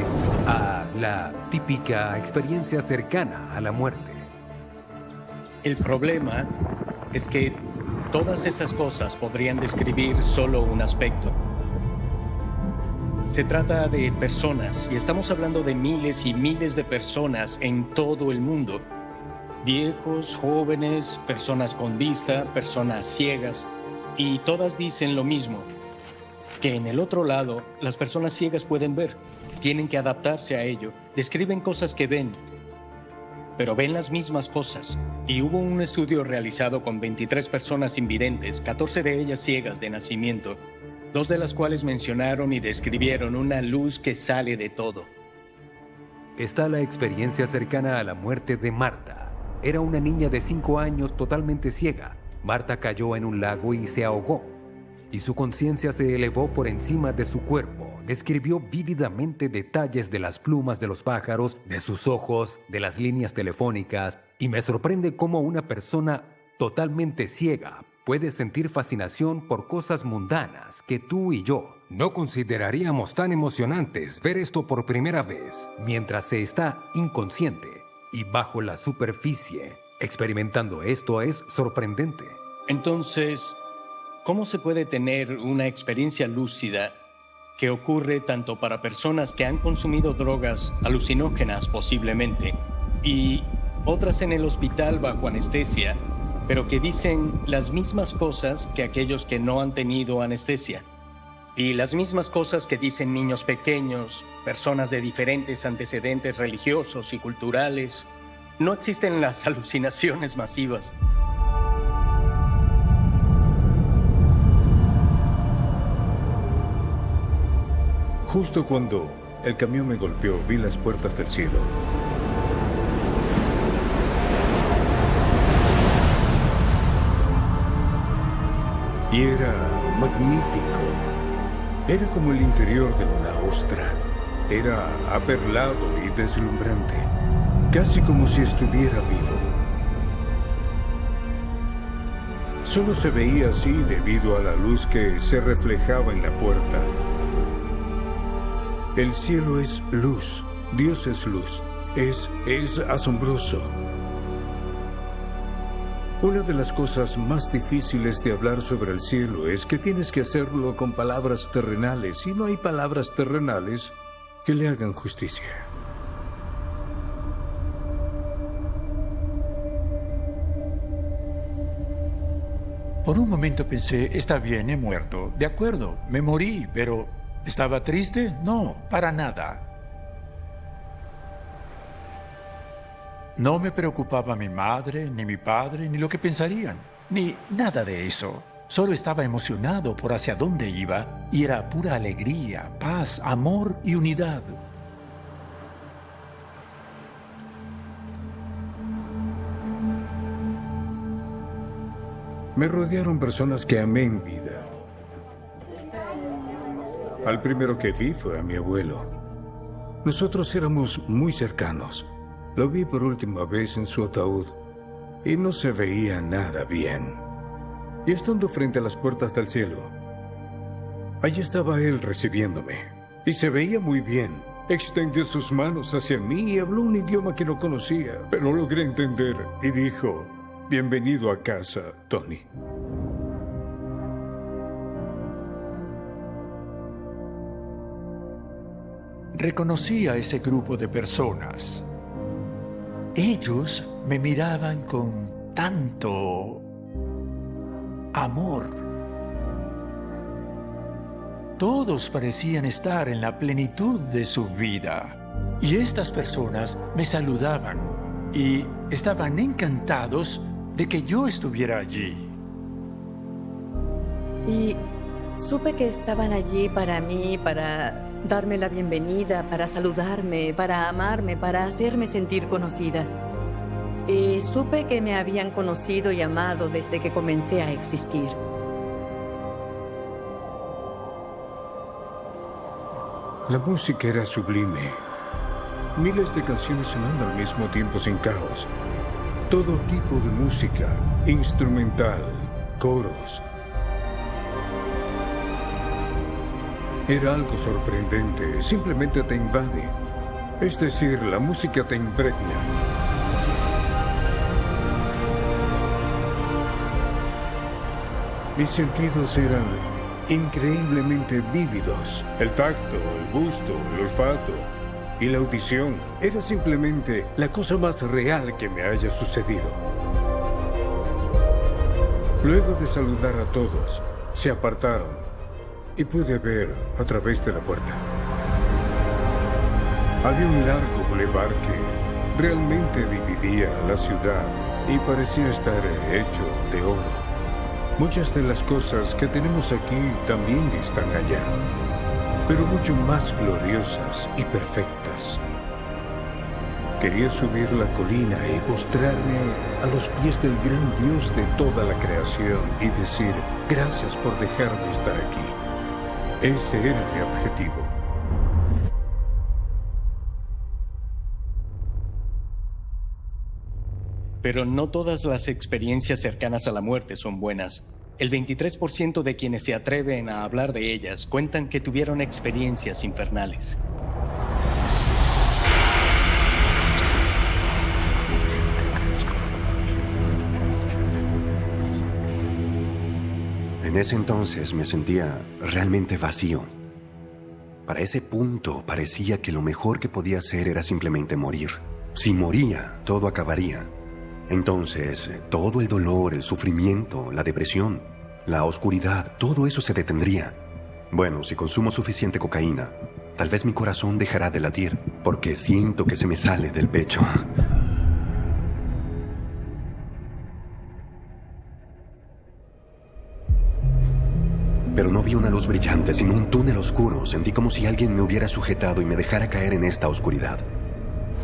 a la típica experiencia cercana a la muerte. El problema es que todas esas cosas podrían describir solo un aspecto. Se trata de personas, y estamos hablando de miles y miles de personas en todo el mundo. Viejos, jóvenes, personas con vista, personas ciegas, y todas dicen lo mismo, que en el otro lado las personas ciegas pueden ver, tienen que adaptarse a ello, describen cosas que ven, pero ven las mismas cosas. Y hubo un estudio realizado con 23 personas invidentes, 14 de ellas ciegas de nacimiento, 2 de las cuales mencionaron y describieron una luz que sale de todo. Está la experiencia cercana a la muerte de Marta. Era una niña de 5 años totalmente ciega. Marta cayó en un lago y se ahogó, y su conciencia se elevó por encima de su cuerpo. Describió vívidamente detalles de las plumas de los pájaros, de sus ojos, de las líneas telefónicas, y me sorprende cómo una persona totalmente ciega puede sentir fascinación por cosas mundanas que tú y yo no consideraríamos tan emocionantes. Ver esto por primera vez mientras se está inconsciente y bajo la superficie experimentando esto es sorprendente. Entonces, ¿cómo se puede tener una experiencia lúcida que ocurre tanto para personas que han consumido drogas alucinógenas posiblemente y otras en el hospital bajo anestesia, pero que dicen las mismas cosas que aquellos que no han tenido anestesia? Y las mismas cosas que dicen niños pequeños, personas de diferentes antecedentes religiosos y culturales. No existen las alucinaciones masivas. Justo cuando el camión me golpeó, vi las puertas del cielo. Y era magnífico. Era como el interior de una ostra. Era aperlado y deslumbrante, casi como si estuviera vivo. Solo se veía así debido a la luz que se reflejaba en la puerta. El cielo es luz, Dios es luz, es asombroso. Una de las cosas más difíciles de hablar sobre el cielo es que tienes que hacerlo con palabras terrenales y no hay palabras terrenales que le hagan justicia. Por un momento pensé, está bien, he muerto. De acuerdo, me morí, pero ¿estaba triste? No, para nada. No me preocupaba mi madre, ni mi padre, ni lo que pensarían, ni nada de eso. Solo estaba emocionado por hacia dónde iba y era pura alegría, paz, amor y unidad. Me rodearon personas que amé en vida. Al primero que vi fue a mi abuelo. Nosotros éramos muy cercanos. Lo vi por última vez en su ataúd y no se veía nada bien. Y estando frente a las puertas del cielo, allí estaba él recibiéndome. Y se veía muy bien. Extendió sus manos hacia mí y habló un idioma que no conocía, pero logré entender y dijo: bienvenido a casa, Tony. Reconocí a ese grupo de personas. Ellos me miraban con tanto amor. Todos parecían estar en la plenitud de su vida. Y estas personas me saludaban y estaban encantados de que yo estuviera allí. Y supe que estaban allí para mí, para darme la bienvenida, para saludarme, para amarme, para hacerme sentir conocida. Y supe que me habían conocido y amado desde que comencé a existir. La música era sublime. Miles de canciones sonando al mismo tiempo sin caos. Todo tipo de música, instrumental, coros. Era algo sorprendente, simplemente te invade. Es decir, la música te impregna. Mis sentidos eran increíblemente vívidos. El tacto, el gusto, el olfato y la audición era simplemente la cosa más real que me haya sucedido. Luego de saludar a todos, se apartaron y pude ver a través de la puerta. Había un largo bulevar que realmente dividía la ciudad y parecía estar hecho de oro. Muchas de las cosas que tenemos aquí también están allá, pero mucho más gloriosas y perfectas. Quería subir la colina y postrarme a los pies del gran Dios de toda la creación y decir: gracias por dejarme estar aquí. Ese era mi objetivo. Pero no todas las experiencias cercanas a la muerte son buenas. El 23% de quienes se atreven a hablar de ellas cuentan que tuvieron experiencias infernales. En ese entonces me sentía realmente vacío. Para ese punto parecía que lo mejor que podía hacer era simplemente morir. Si moría, todo acabaría. Entonces, todo el dolor, el sufrimiento, la depresión, la oscuridad, todo eso se detendría. Bueno, si consumo suficiente cocaína, tal vez mi corazón dejará de latir, porque siento que se me sale del pecho. Pero no vi una luz brillante, sino un túnel oscuro. Sentí como si alguien me hubiera sujetado y me dejara caer en esta oscuridad.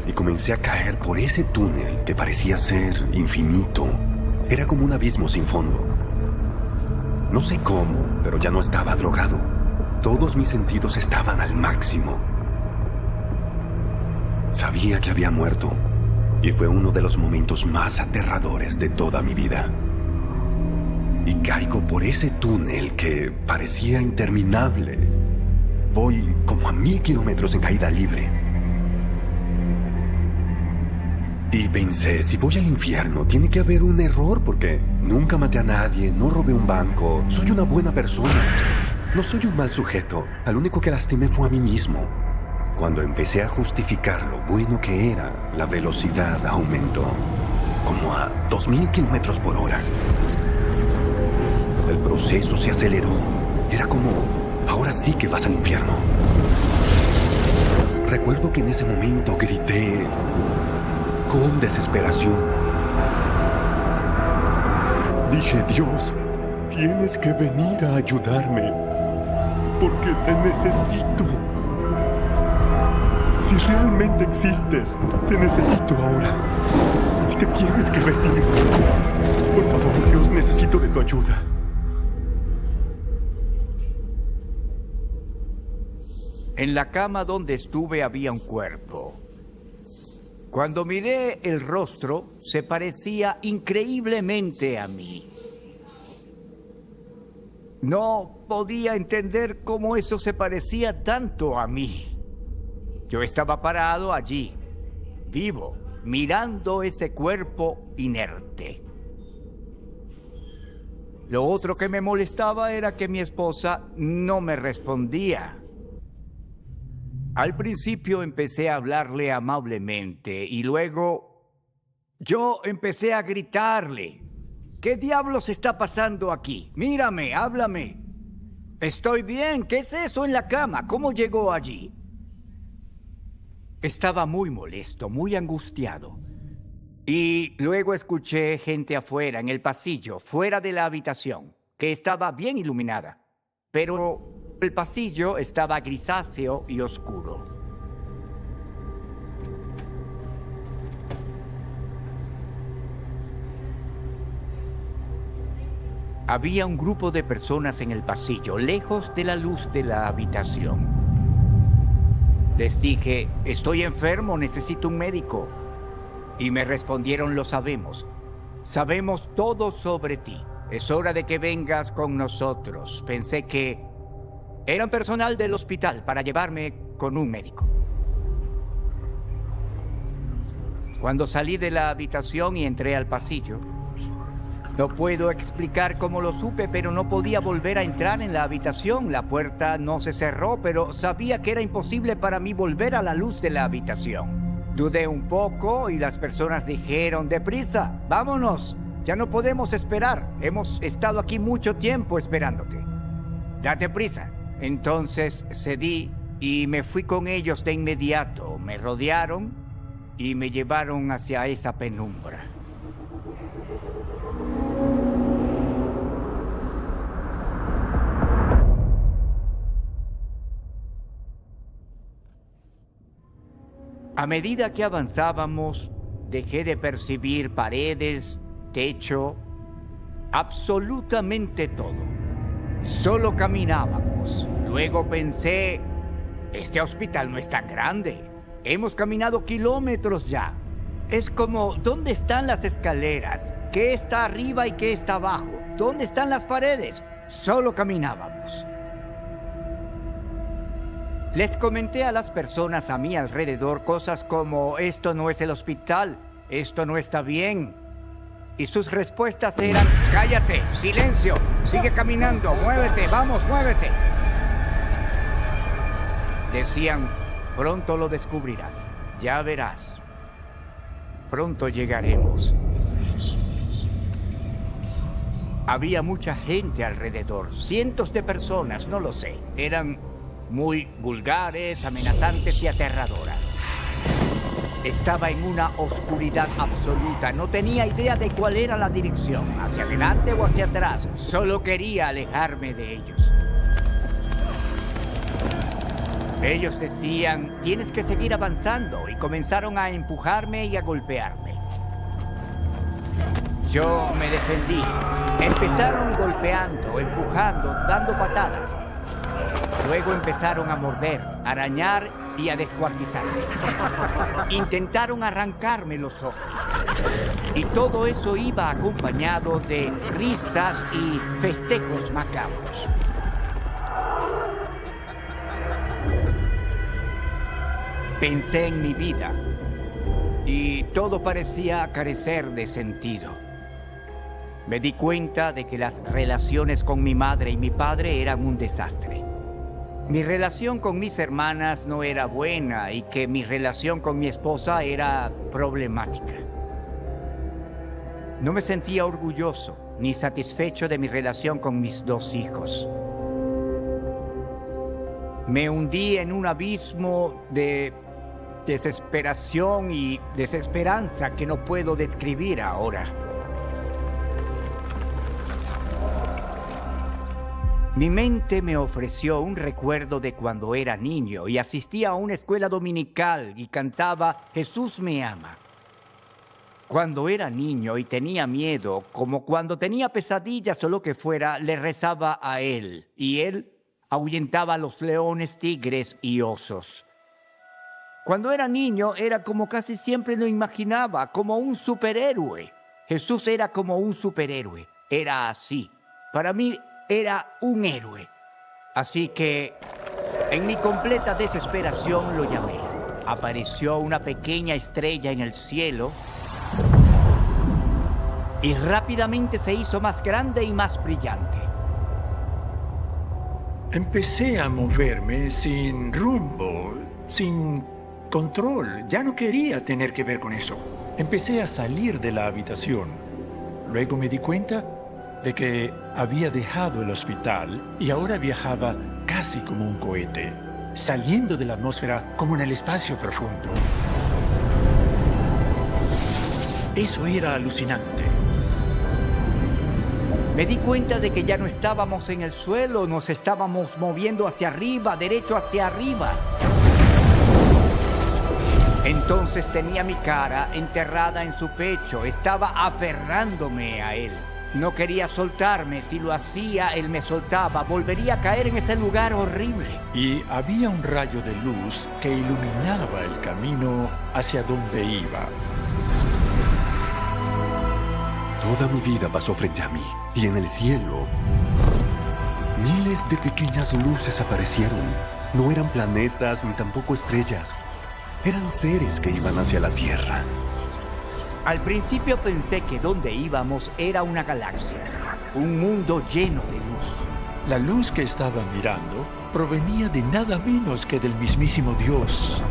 Y comencé a caer por ese túnel que parecía ser infinito. Era como un abismo sin fondo. No sé cómo, pero ya no estaba drogado. Todos mis sentidos estaban al máximo. Sabía que había muerto, y fue uno de los momentos más aterradores de toda mi vida. Y caigo por ese túnel que parecía interminable. Voy como a 1000 kilómetros en caída libre. Y pensé, si voy al infierno, tiene que haber un error porque nunca maté a nadie, no robé un banco, soy una buena persona. No soy un mal sujeto, al único que lastimé fue a mí mismo. Cuando empecé a justificar lo bueno que era, la velocidad aumentó, como a 2000 kilómetros por hora. El proceso se aceleró. Era como, ahora sí que vas al infierno. Recuerdo que en ese momento grité con desesperación. Dije, Dios, tienes que venir a ayudarme, porque te necesito. Si realmente existes, te necesito ahora. Así que tienes que venir. Por favor, Dios, necesito de tu ayuda. En la cama donde estuve había un cuerpo. Cuando miré el rostro, se parecía increíblemente a mí. No podía entender cómo eso se parecía tanto a mí. Yo estaba parado allí, vivo, mirando ese cuerpo inerte. Lo otro que me molestaba era que mi esposa no me respondía. Al principio empecé a hablarle amablemente y luego yo empecé a gritarle. ¿Qué diablos está pasando aquí? Mírame, háblame. Estoy bien. ¿Qué es eso en la cama? ¿Cómo llegó allí? Estaba muy molesto, muy angustiado. Y luego escuché gente afuera, en el pasillo, fuera de la habitación, que estaba bien iluminada. Pero el pasillo estaba grisáceo y oscuro. Había un grupo de personas en el pasillo, lejos de la luz de la habitación. Les dije, estoy enfermo, necesito un médico. Y me respondieron, lo sabemos. Sabemos todo sobre ti. Es hora de que vengas con nosotros. Pensé que eran personal del hospital para llevarme con un médico. Cuando salí de la habitación y entré al pasillo, no puedo explicar cómo lo supe, pero no podía volver a entrar en la habitación. La puerta no se cerró, pero sabía que era imposible para mí volver a la luz de la habitación. Dudé un poco y las personas dijeron, deprisa, vámonos, ya no podemos esperar. Hemos estado aquí mucho tiempo esperándote. Date prisa. Entonces cedí y me fui con ellos de inmediato. Me rodearon y me llevaron hacia esa penumbra. A medida que avanzábamos, dejé de percibir paredes, techo, absolutamente todo. Solo caminábamos. Luego pensé, este hospital no es tan grande. Hemos caminado kilómetros ya. Es como, ¿dónde están las escaleras? ¿Qué está arriba y qué está abajo? ¿Dónde están las paredes? Solo caminábamos. Les comenté a las personas a mi alrededor cosas como, esto no es el hospital, esto no está bien. Y sus respuestas eran, cállate, silencio, sigue caminando, muévete, vamos, muévete. Decían, pronto lo descubrirás, ya verás. Pronto llegaremos. Había mucha gente alrededor, cientos de personas, no lo sé. Eran muy vulgares, amenazantes y aterradoras. Estaba en una oscuridad absoluta. No tenía idea de cuál era la dirección, hacia adelante o hacia atrás. Solo quería alejarme de ellos. Ellos decían, tienes que seguir avanzando, y comenzaron a empujarme y a golpearme. Yo me defendí. Empezaron golpeando, empujando, dando patadas. Luego empezaron a morder, arañar y a descuartizarme. Intentaron arrancarme los ojos. Y todo eso iba acompañado de risas y festejos macabros. Pensé en mi vida y todo parecía carecer de sentido. Me di cuenta de que las relaciones con mi madre y mi padre eran un desastre. Mi relación con mis hermanas no era buena y que mi relación con mi esposa era problemática. No me sentía orgulloso, ni satisfecho de mi relación con mis 2 hijos. Me hundí en un abismo de desesperación y desesperanza que no puedo describir ahora. Mi mente me ofreció un recuerdo de cuando era niño y asistía a una escuela dominical y cantaba «Jesús me ama». Cuando era niño y tenía miedo, como cuando tenía pesadillas o lo que fuera, le rezaba a él, y él ahuyentaba a los leones, tigres y osos. Cuando era niño, era como casi siempre lo imaginaba, como un superhéroe. Jesús era como un superhéroe, era así. Para mí era un héroe. Así que, en mi completa desesperación, lo llamé. Apareció una pequeña estrella en el cielo y rápidamente se hizo más grande y más brillante. Empecé a moverme sin rumbo, sin control. Ya no quería tener que ver con eso. Empecé a salir de la habitación. Luego me di cuenta de que había dejado el hospital y ahora viajaba casi como un cohete, saliendo de la atmósfera como en el espacio profundo. Eso era alucinante. Me di cuenta de que ya no estábamos en el suelo, nos estábamos moviendo hacia arriba, derecho hacia arriba. Entonces tenía mi cara enterrada en su pecho, estaba aferrándome a él. No quería soltarme, si lo hacía, él me soltaba, volvería a caer en ese lugar horrible. Y había un rayo de luz que iluminaba el camino hacia donde iba. Toda mi vida pasó frente a mí, y en el cielo, miles de pequeñas luces aparecieron. No eran planetas ni tampoco estrellas. Eran seres que iban hacia la Tierra. Al principio pensé que donde íbamos era una galaxia, un mundo lleno de luz. La luz que estaba mirando provenía de nada menos que del mismísimo Dios.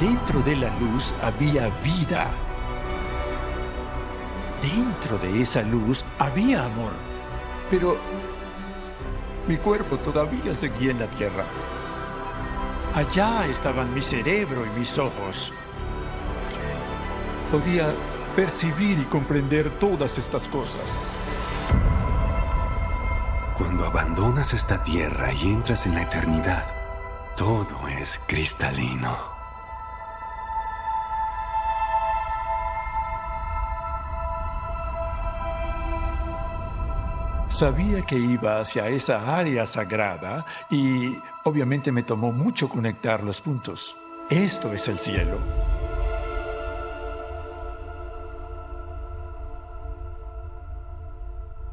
Dentro de la luz había vida. Dentro de esa luz había amor. Pero mi cuerpo todavía seguía en la tierra. Allá estaban mi cerebro y mis ojos. Podía percibir y comprender todas estas cosas. Cuando abandonas esta tierra y entras en la eternidad, todo es cristalino. Sabía que iba hacia esa área sagrada y obviamente me tomó mucho conectar los puntos. Esto es el cielo.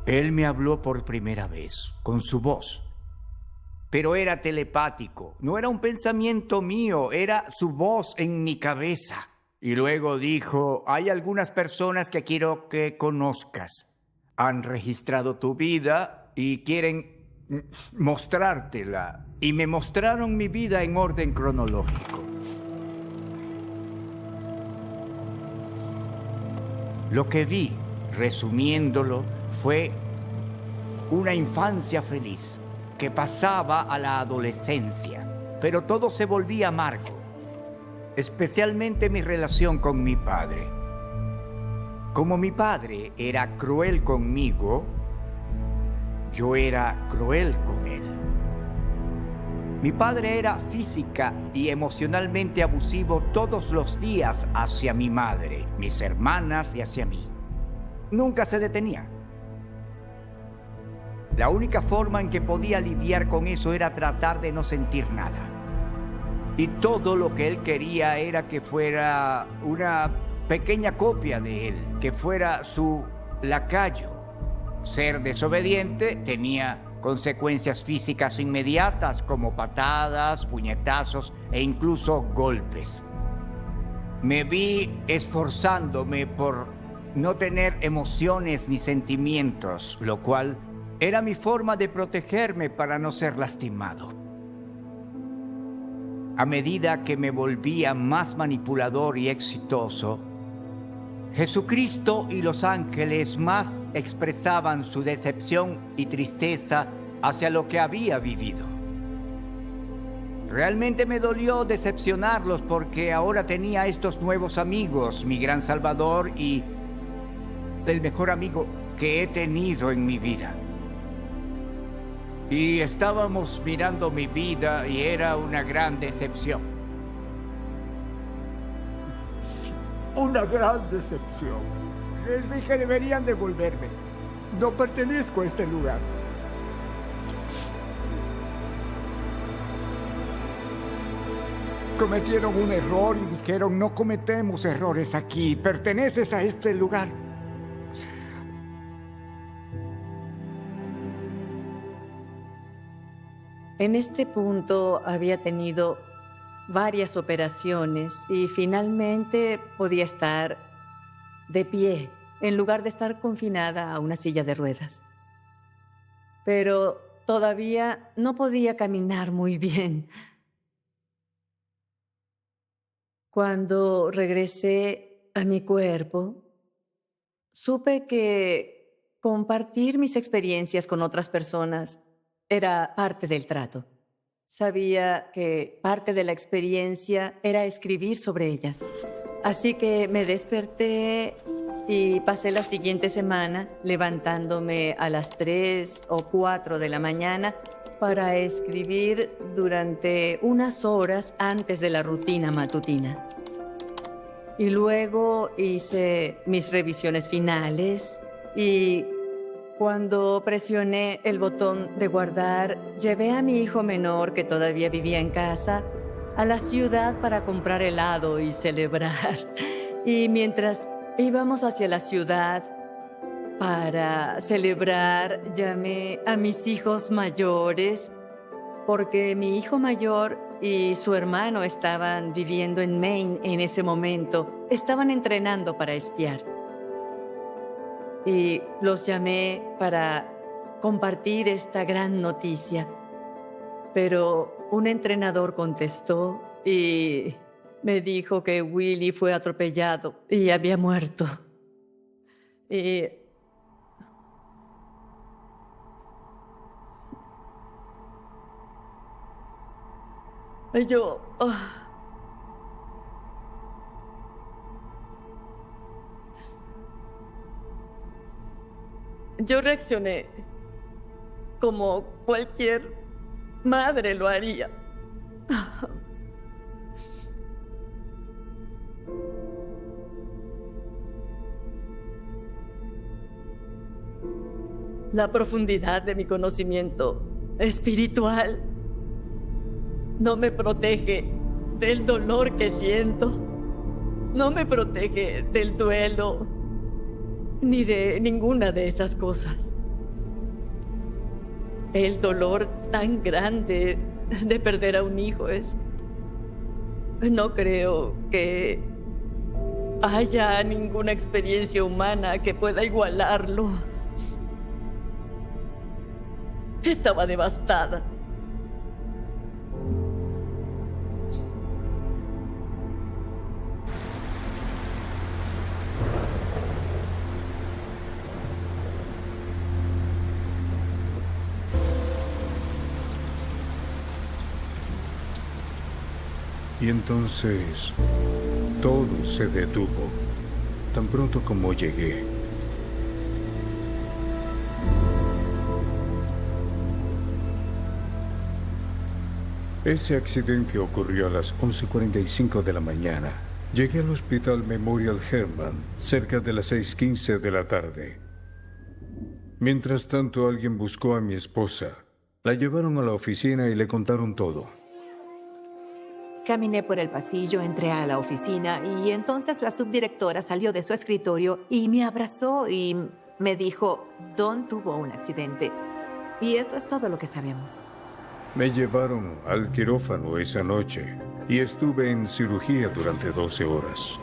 Él me habló por primera vez, con su voz. Pero era telepático, no era un pensamiento mío, era su voz en mi cabeza. Y luego dijo, hay algunas personas que quiero que conozcas. Han registrado tu vida y quieren mostrártela. Y me mostraron mi vida en orden cronológico. Lo que vi, resumiéndolo, fue una infancia feliz que pasaba a la adolescencia, pero todo se volvía amargo, especialmente mi relación con mi padre. Como mi padre era cruel conmigo, yo era cruel con él. Mi padre era física y emocionalmente abusivo todos los días hacia mi madre, mis hermanas y hacia mí. Nunca se detenía. La única forma en que podía lidiar con eso era tratar de no sentir nada. Y todo lo que él quería era que fuera una pequeña copia de él, que fuera su lacayo. Ser desobediente tenía consecuencias físicas inmediatas como patadas, puñetazos e incluso golpes. Me vi esforzándome por no tener emociones ni sentimientos, lo cual era mi forma de protegerme para no ser lastimado. A medida que me volvía más manipulador y exitoso, Jesucristo y los ángeles más expresaban su decepción y tristeza hacia lo que había vivido. Realmente me dolió decepcionarlos porque ahora tenía estos nuevos amigos, mi gran Salvador y el mejor amigo que he tenido en mi vida. Y estábamos mirando mi vida y era una gran decepción. Una gran decepción. Les dije deberían devolverme. No pertenezco a este lugar. Cometieron un error y dijeron, no cometemos errores aquí, perteneces a este lugar. En este punto había tenido varias operaciones y finalmente podía estar de pie en lugar de estar confinada a una silla de ruedas. Pero todavía no podía caminar muy bien. Cuando regresé a mi cuerpo, supe que compartir mis experiencias con otras personas era parte del trato. Sabía que parte de la experiencia era escribir sobre ella. Así que me desperté y pasé la siguiente semana levantándome a las 3 o 4 de la mañana para escribir durante unas horas antes de la rutina matutina. Y luego hice mis revisiones finales y cuando presioné el botón de guardar, llevé a mi hijo menor, que todavía vivía en casa, a la ciudad para comprar helado y celebrar. Y mientras íbamos hacia la ciudad para celebrar, llamé a mis hijos mayores, porque mi hijo mayor y su hermano estaban viviendo en Maine en ese momento. Estaban entrenando para esquiar. Y los llamé para compartir esta gran noticia. Pero un entrenador contestó y me dijo que Willie fue atropellado y había muerto. Y yo... Yo reaccioné como cualquier madre lo haría. La profundidad de mi conocimiento espiritual no me protege del dolor que siento, no me protege del duelo, ni de ninguna de esas cosas. El dolor tan grande de perder a un hijo es... No creo que haya ninguna experiencia humana que pueda igualarlo. Estaba devastada. Y entonces todo se detuvo, tan pronto como llegué. Ese accidente ocurrió a las 11:45 de la mañana. Llegué al Hospital Memorial Hermann cerca de las 6:15 de la tarde. Mientras tanto, alguien buscó a mi esposa. La llevaron a la oficina y le contaron todo. Caminé por el pasillo, entré a la oficina y entonces la subdirectora salió de su escritorio y me abrazó y me dijo, Don tuvo un accidente. Y eso es todo lo que sabemos. Me llevaron al quirófano esa noche y estuve en cirugía durante 12 horas.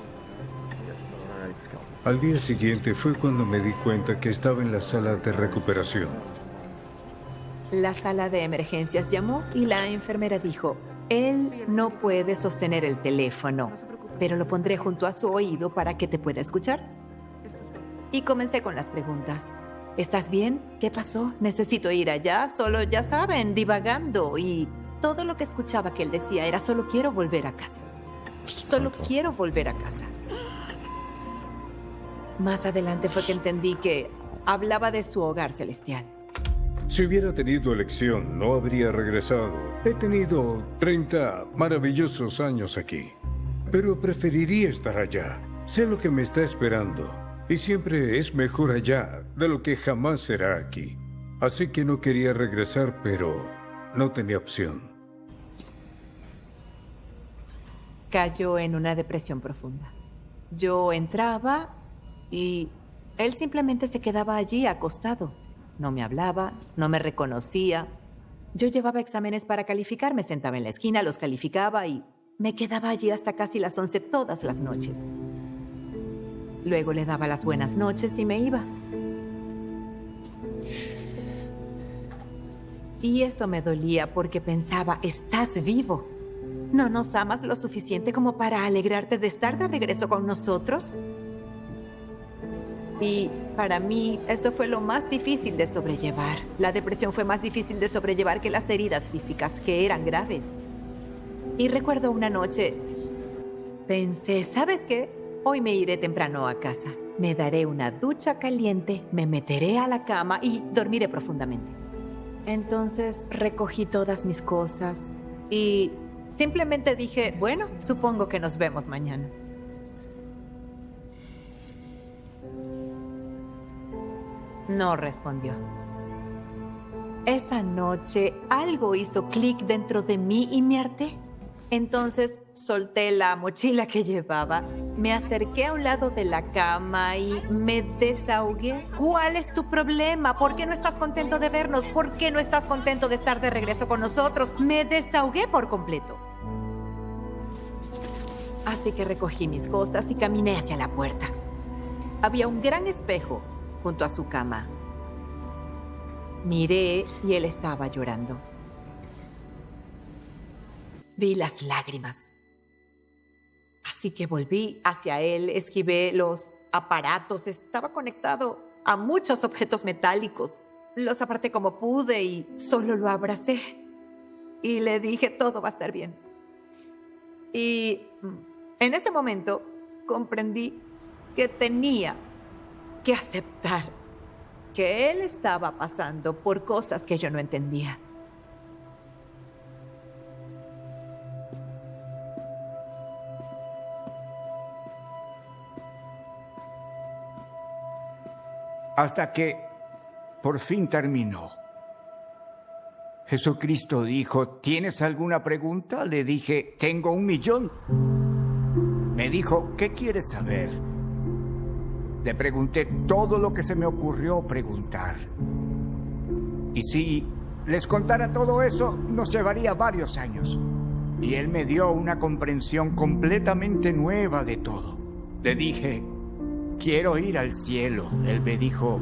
Al día siguiente fue cuando me di cuenta que estaba en la sala de recuperación. La sala de emergencias llamó y la enfermera dijo, él no puede sostener el teléfono, pero lo pondré junto a su oído para que te pueda escuchar. Y comencé con las preguntas. ¿Estás bien? ¿Qué pasó? Necesito ir allá, solo, ya saben, divagando. Y todo lo que escuchaba que él decía era solo quiero volver a casa. Solo quiero volver a casa. Más adelante fue que entendí que hablaba de su hogar celestial. Si hubiera tenido elección, no habría regresado. He tenido 30 maravillosos años aquí, pero preferiría estar allá. Sé lo que me está esperando, y siempre es mejor allá de lo que jamás será aquí. Así que no quería regresar, pero no tenía opción. Cayó en una depresión profunda. Yo entraba y él simplemente se quedaba allí acostado. No me hablaba, no me reconocía. Yo llevaba exámenes para calificar, me sentaba en la esquina, los calificaba y me quedaba allí hasta casi las 11 todas las noches. Luego le daba las buenas noches y me iba. Y eso me dolía porque pensaba, estás vivo. ¿No nos amas lo suficiente como para alegrarte de estar de regreso con nosotros? Y para mí, eso fue lo más difícil de sobrellevar. La depresión fue más difícil de sobrellevar que las heridas físicas, que eran graves. Y recuerdo una noche, pensé, ¿sabes qué? Hoy me iré temprano a casa. Me daré una ducha caliente, me meteré a la cama y dormiré profundamente. Entonces recogí todas mis cosas y simplemente dije, bueno, supongo que nos vemos mañana. No respondió. Esa noche algo hizo clic dentro de mí y me harté. Entonces solté la mochila que llevaba, me acerqué a un lado de la cama y me desahogué. ¿Cuál es tu problema? ¿Por qué no estás contento de vernos? ¿Por qué no estás contento de estar de regreso con nosotros? Me desahogué por completo. Así que recogí mis cosas y caminé hacia la puerta. Había un gran espejo junto a su cama. Miré y él estaba llorando. Vi las lágrimas. Así que volví hacia él, esquivé los aparatos. Estaba conectado a muchos objetos metálicos. Los aparté como pude y solo lo abracé. Y le dije, todo va a estar bien. Y en ese momento comprendí que tenía que aceptar que él estaba pasando por cosas que yo no entendía. Hasta que por fin terminó. Jesucristo dijo, ¿tienes alguna pregunta? Le dije, tengo 1.000.000. Me dijo, ¿qué quieres saber? Le pregunté todo lo que se me ocurrió preguntar. Y si les contara todo eso, nos llevaría varios años. Y él me dio una comprensión completamente nueva de todo. Le dije, quiero ir al cielo. Él me dijo,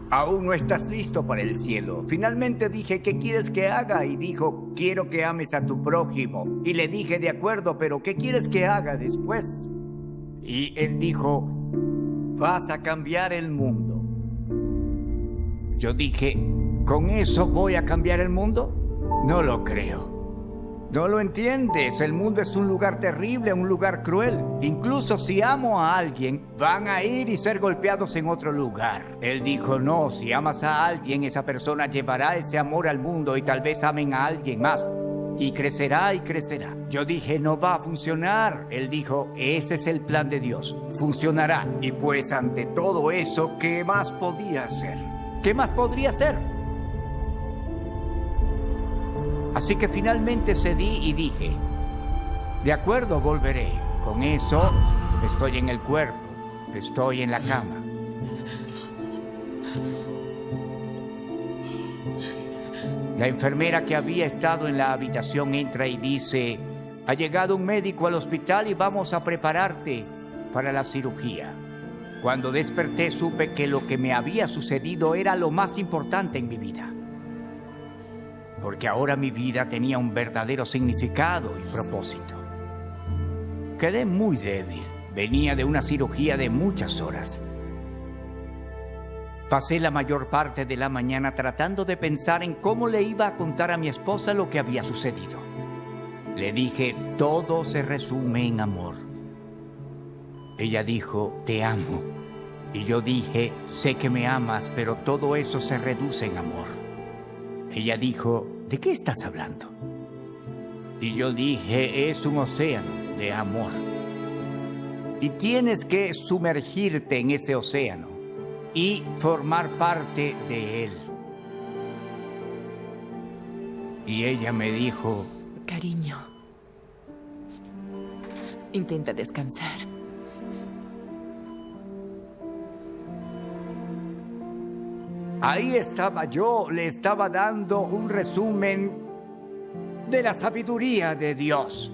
aún no estás listo para el cielo. Finalmente dije, ¿qué quieres que haga? Y dijo, quiero que ames a tu prójimo. Y le dije, de acuerdo, pero ¿qué quieres que haga después? Y él dijo, vas a cambiar el mundo. Yo dije, ¿con eso voy a cambiar el mundo? No lo creo. No lo entiendes. El mundo es un lugar terrible, un lugar cruel. Incluso si amo a alguien, van a ir y ser golpeados en otro lugar. Él dijo, no, si amas a alguien, esa persona llevará ese amor al mundo y tal vez amen a alguien más. Y crecerá y crecerá. Yo dije, no va a funcionar. Él dijo, ese es el plan de Dios. Funcionará. Y pues ante todo eso, ¿qué más podía hacer? ¿Qué más podría hacer? Así que finalmente cedí y dije, de acuerdo, volveré. Con eso, estoy en el cuerpo, estoy en la cama. La enfermera que había estado en la habitación entra y dice, ha llegado un médico al hospital y vamos a prepararte para la cirugía. Cuando desperté supe que lo que me había sucedido era lo más importante en mi vida. Porque ahora mi vida tenía un verdadero significado y propósito. Quedé muy débil. Venía de una cirugía de muchas horas. Pasé la mayor parte de la mañana tratando de pensar en cómo le iba a contar a mi esposa lo que había sucedido. Le dije, todo se resume en amor. Ella dijo, te amo. Y yo dije, sé que me amas, pero todo eso se reduce en amor. Ella dijo, ¿de qué estás hablando? Y yo dije, es un océano de amor. Y tienes que sumergirte en ese océano y formar parte de él. Y ella me dijo, cariño, intenta descansar. Ahí estaba yo, le estaba dando un resumen de la sabiduría de Dios.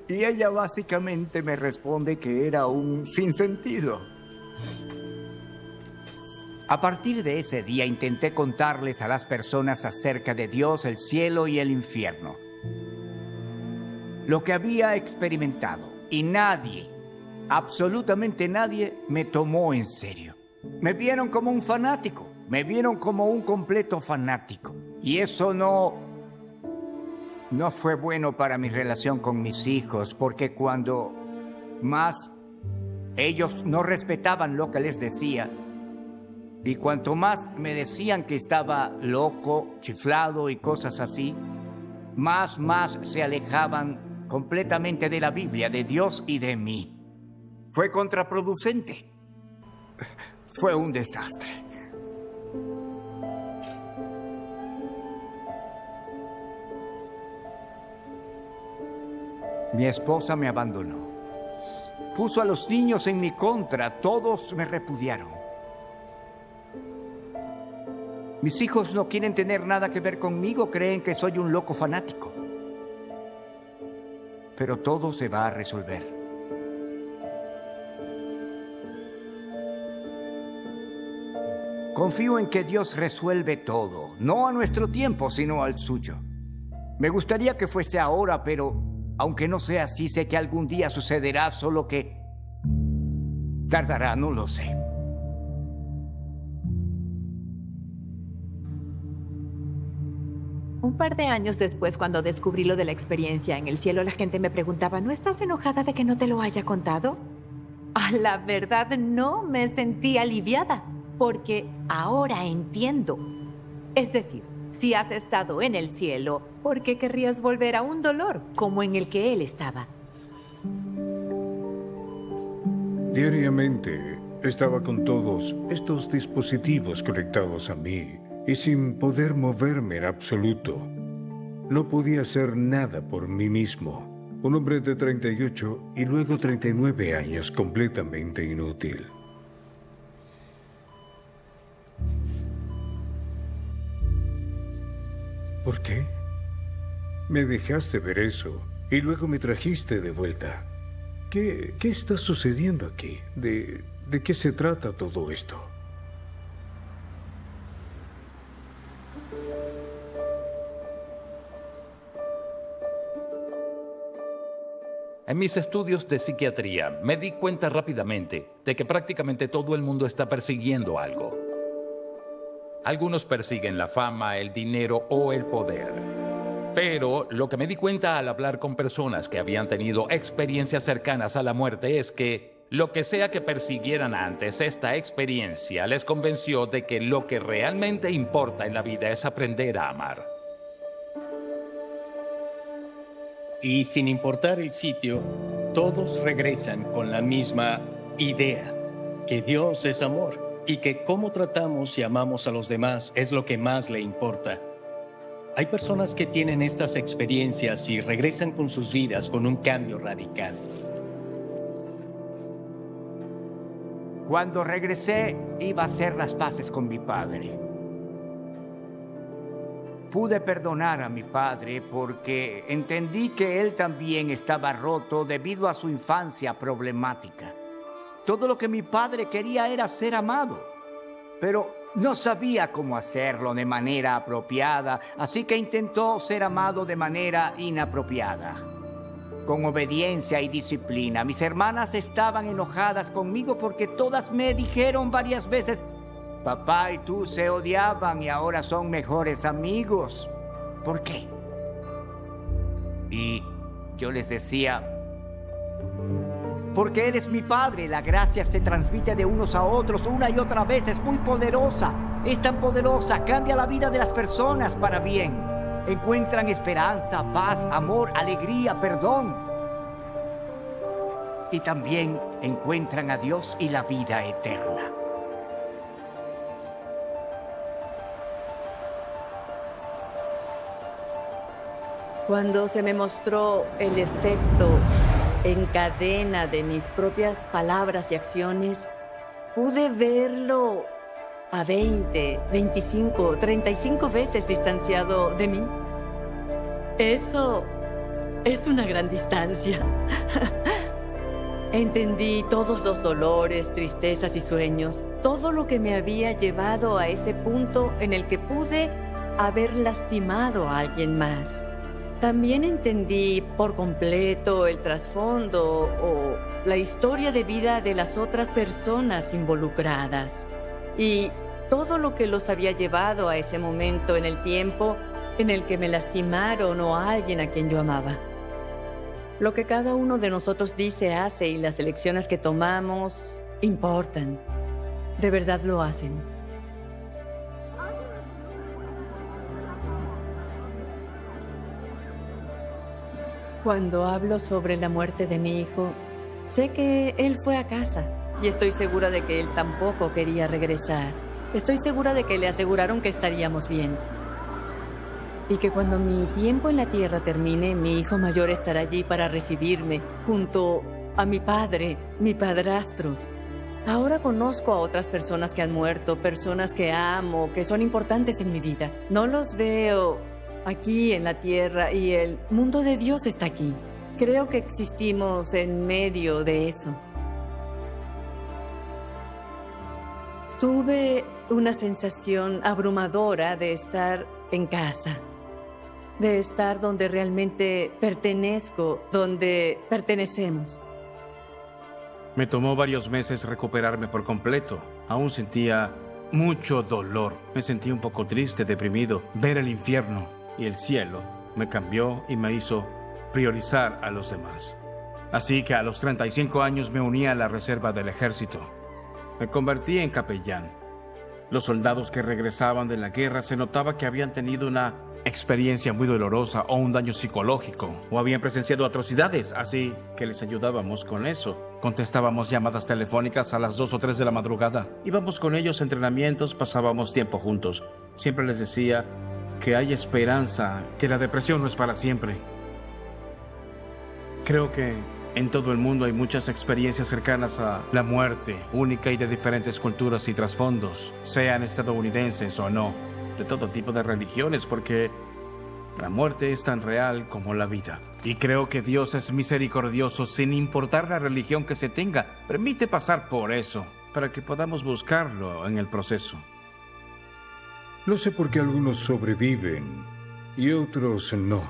Y ella básicamente me responde que era un sinsentido. A partir de ese día intenté contarles a las personas acerca de Dios, el cielo y el infierno. Lo que había experimentado. Y nadie, absolutamente nadie, me tomó en serio. Me vieron como un fanático. Me vieron como un completo fanático. Y eso no fue bueno para mi relación con mis hijos, porque cuando más ellos no respetaban lo que les decía, y cuanto más me decían que estaba loco, chiflado y cosas así, más se alejaban completamente de la Biblia, de Dios y de mí. Fue contraproducente. Fue un desastre. Mi esposa me abandonó. Puso a los niños en mi contra. Todos me repudiaron. Mis hijos no quieren tener nada que ver conmigo. Creen que soy un loco fanático. Pero todo se va a resolver. Confío en que Dios resuelve todo. No a nuestro tiempo, sino al suyo. Me gustaría que fuese ahora, pero aunque no sea así, sé que algún día sucederá, solo que tardará, no lo sé. Un par de años después, cuando descubrí lo de la experiencia en el cielo, la gente me preguntaba, ¿no estás enojada de que no te lo haya contado? La verdad, no, me sentí aliviada, porque ahora entiendo. Es decir, si has estado en el cielo, ¿por qué querrías volver a un dolor como en el que él estaba? Diariamente estaba con todos estos dispositivos conectados a mí y sin poder moverme en absoluto. No podía hacer nada por mí mismo. Un hombre de 38 y luego 39 años completamente inútil. ¿Por qué? Me dejaste ver eso y luego me trajiste de vuelta. ¿Qué está sucediendo aquí? ¿De qué se trata todo esto? En mis estudios de psiquiatría me di cuenta rápidamente de que prácticamente todo el mundo está persiguiendo algo. Algunos persiguen la fama, el dinero o el poder. Pero lo que me di cuenta al hablar con personas que habían tenido experiencias cercanas a la muerte es que lo que sea que persiguieran antes, esta experiencia les convenció de que lo que realmente importa en la vida es aprender a amar. Y sin importar el sitio, todos regresan con la misma idea, que Dios es amor y que cómo tratamos y amamos a los demás es lo que más le importa. Hay personas que tienen estas experiencias y regresan con sus vidas con un cambio radical. Cuando regresé, iba a hacer las paces con mi padre. Pude perdonar a mi padre porque entendí que él también estaba roto debido a su infancia problemática. Todo lo que mi padre quería era ser amado, pero no sabía cómo hacerlo de manera apropiada, así que intentó ser amado de manera inapropiada. con obediencia y disciplina. Mis hermanas estaban enojadas conmigo porque todas me dijeron varias veces: papá y tú se odiaban y ahora son mejores amigos. ¿Por qué? Y yo les decía: porque Él es mi Padre. La gracia se transmite de unos a otros una y otra vez. Es muy poderosa. Es tan poderosa, cambia la vida de las personas para bien. Encuentran esperanza, paz, amor, alegría, perdón. Y también encuentran a Dios y la vida eterna. Cuando se me mostró el efecto en cadena de mis propias palabras y acciones, pude verlo a 20, 25, 35 veces distanciado de mí. Eso es una gran distancia. Entendí todos los dolores, tristezas y sueños, todo lo que me había llevado a ese punto en el que pude haber lastimado a alguien más. También entendí por completo el trasfondo o la historia de vida de las otras personas involucradas y todo lo que los había llevado a ese momento en el tiempo en el que me lastimaron o a alguien a quien yo amaba. Lo que cada uno de nosotros dice, hace y las elecciones que tomamos importan. De verdad lo hacen. Cuando hablo sobre la muerte de mi hijo, sé que él fue a casa y estoy segura de que él tampoco quería regresar. Estoy segura de que le aseguraron que estaríamos bien. Y que cuando mi tiempo en la tierra termine, mi hijo mayor estará allí para recibirme, junto a mi padre, mi padrastro. Ahora conozco a otras personas que han muerto, personas que amo, que son importantes en mi vida. No los veo aquí en la tierra y el mundo de Dios está aquí. Creo que existimos en medio de eso. Tuve una sensación abrumadora de estar en casa, de estar donde realmente pertenezco, donde pertenecemos. Me tomó varios meses recuperarme por completo. Aún sentía mucho dolor. Me sentí un poco triste, deprimido. Ver el infierno y el cielo me cambió y me hizo priorizar a los demás. Así que a los 35 años me uní a la reserva del ejército. Me convertí en capellán. Los soldados que regresaban de la guerra se notaba que habían tenido una experiencia muy dolorosa o un daño psicológico o habían presenciado atrocidades, así que les ayudábamos con eso. Contestábamos llamadas telefónicas a las 2 o 3 de la madrugada. Íbamos con ellos a entrenamientos, pasábamos tiempo juntos. Siempre les decía que hay esperanza, que la depresión no es para siempre. Creo que en todo el mundo hay muchas experiencias cercanas a la muerte, única y de diferentes culturas y trasfondos, sean estadounidenses o no, de todo tipo de religiones, porque la muerte es tan real como la vida. Y creo que Dios es misericordioso sin importar la religión que se tenga. Permite pasar por eso, para que podamos buscarlo en el proceso. No sé por qué algunos sobreviven y otros no.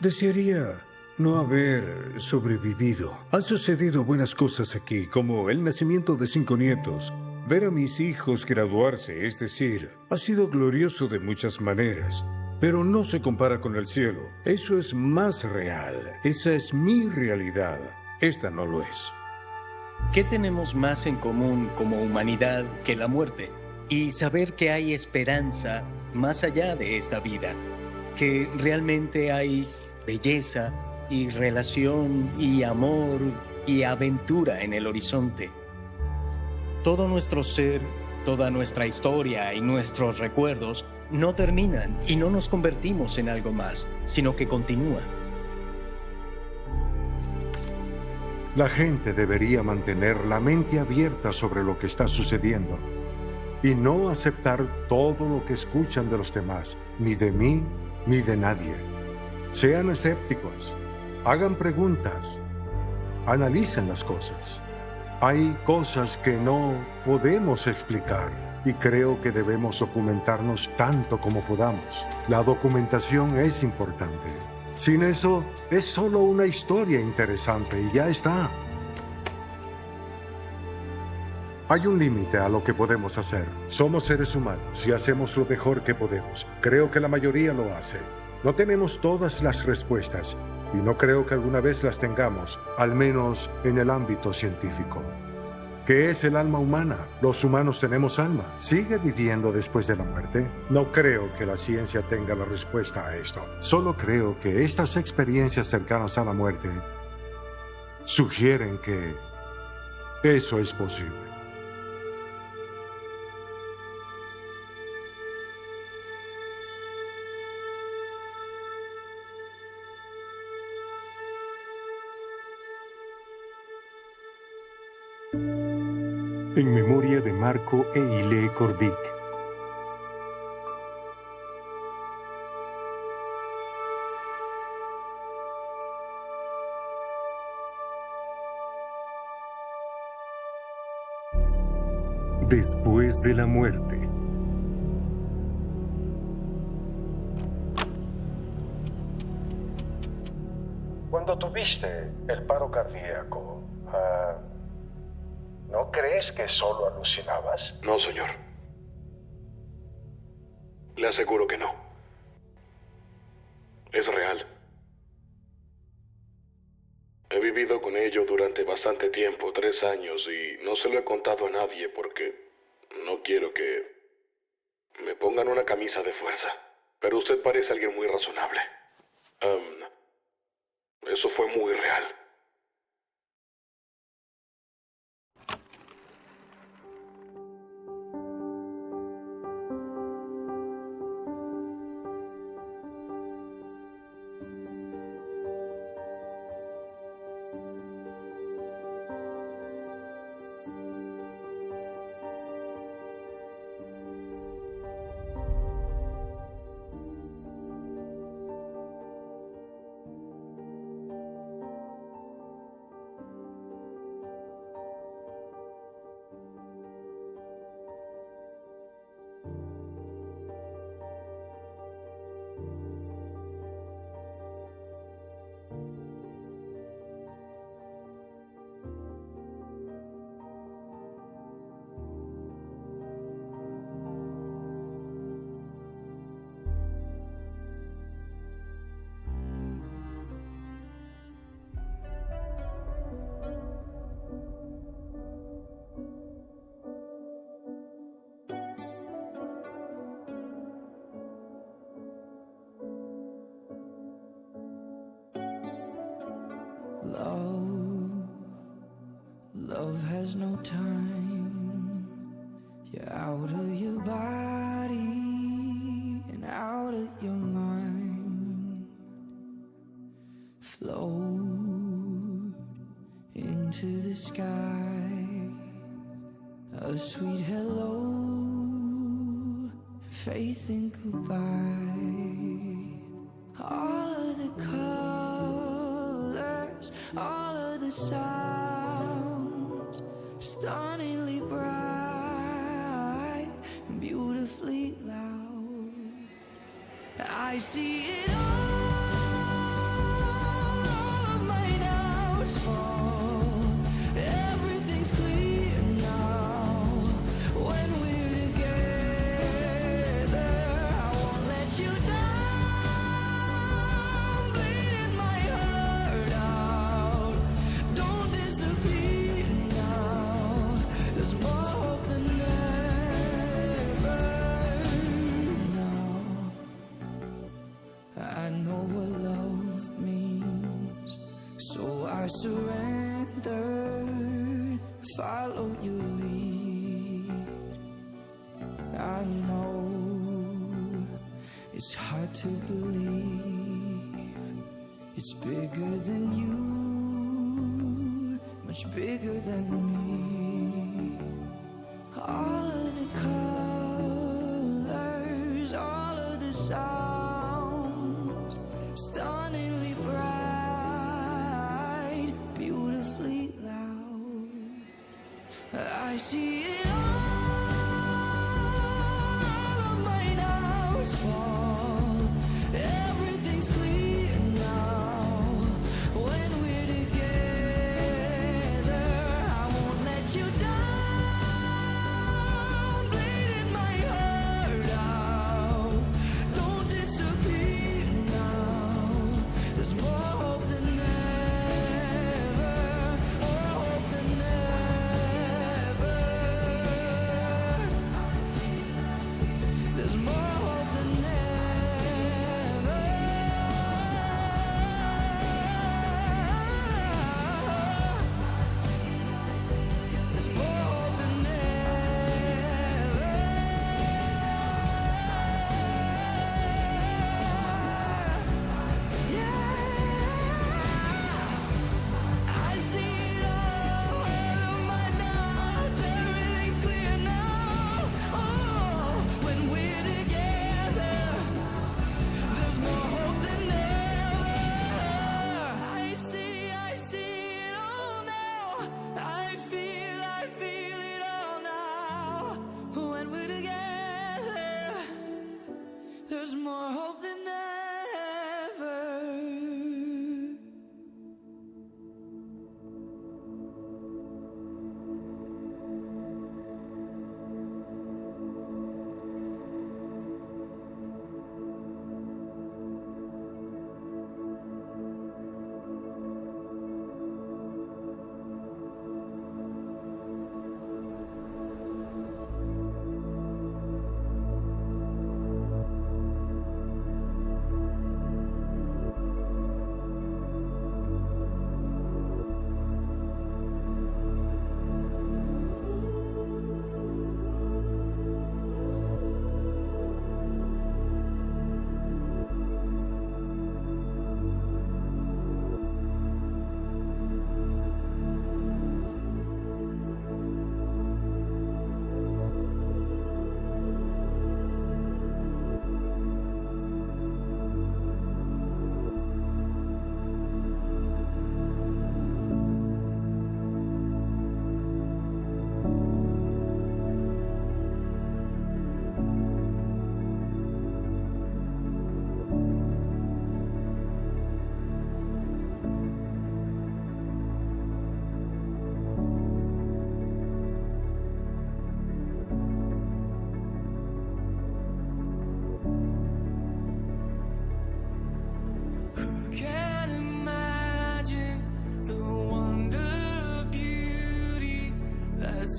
Desearía no haber sobrevivido. Han sucedido buenas cosas aquí, como el nacimiento de 5 nietos. Ver a mis hijos graduarse, es decir, ha sido glorioso de muchas maneras. Pero no se compara con el cielo. Eso es más real. Esa es mi realidad. Esta no lo es. ¿Qué tenemos más en común como humanidad que la muerte? Y saber que hay esperanza más allá de esta vida. Que realmente hay belleza y relación y amor y aventura en el horizonte. Todo nuestro ser, toda nuestra historia y nuestros recuerdos no terminan y no nos convertimos en algo más, sino que continúan. La gente debería mantener la mente abierta sobre lo que está sucediendo y no aceptar todo lo que escuchan de los demás, ni de mí, ni de nadie. Sean escépticos, hagan preguntas, analicen las cosas. Hay cosas que no podemos explicar y creo que debemos documentarnos tanto como podamos. La documentación es importante. Sin eso, es solo una historia interesante y ya está. Hay un límite a lo que podemos hacer. Somos seres humanos y hacemos lo mejor que podemos. Creo que la mayoría lo hace. No tenemos todas las respuestas y no creo que alguna vez las tengamos, al menos en el ámbito científico. ¿Qué es el alma humana? Los humanos tenemos alma. ¿Sigue viviendo después de la muerte? No creo que la ciencia tenga la respuesta a esto. Solo creo que estas experiencias cercanas a la muerte sugieren que eso es posible. En memoria de Marco e Ile Cordic. Después de la muerte. Cuando tuviste el paro cardíaco, ¿no crees que solo alucinabas? No, señor. Le aseguro que no. Es real. He vivido con ello durante bastante tiempo, 3 años, y no se lo he contado a nadie porque no quiero que me pongan una camisa de fuerza. Pero usted parece alguien muy razonable. Eso fue muy real. Love has no time. You're out of your body and out of your mind. Float into the sky. A sweet hello. Faith in goodbye. All of the colors, all of the sounds, stunningly bright and beautifully loud. I see it all of my doubts fall. Everything's clear now when we're together. I won't let you down, bleeding my heart out. Don't disappear now. There's more hope than ever now. I know what love means, so I surrender, follow your lead. I know it's hard to believe, it's bigger than you, much bigger than me. All of the colors, all of the sounds, stunningly bright, beautifully loud. I see it all of my doubts fall. Everything's clear now.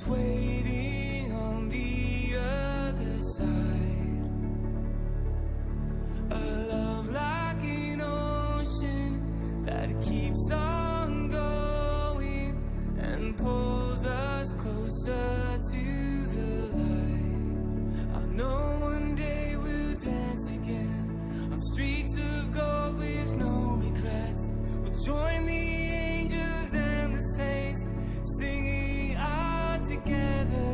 that's waiting on the other side. A love like an ocean that keeps on going and pulls us closer to the light. I know one day we'll dance again on streets of gold with no regrets. We'll join the angels and the saints, singing out together.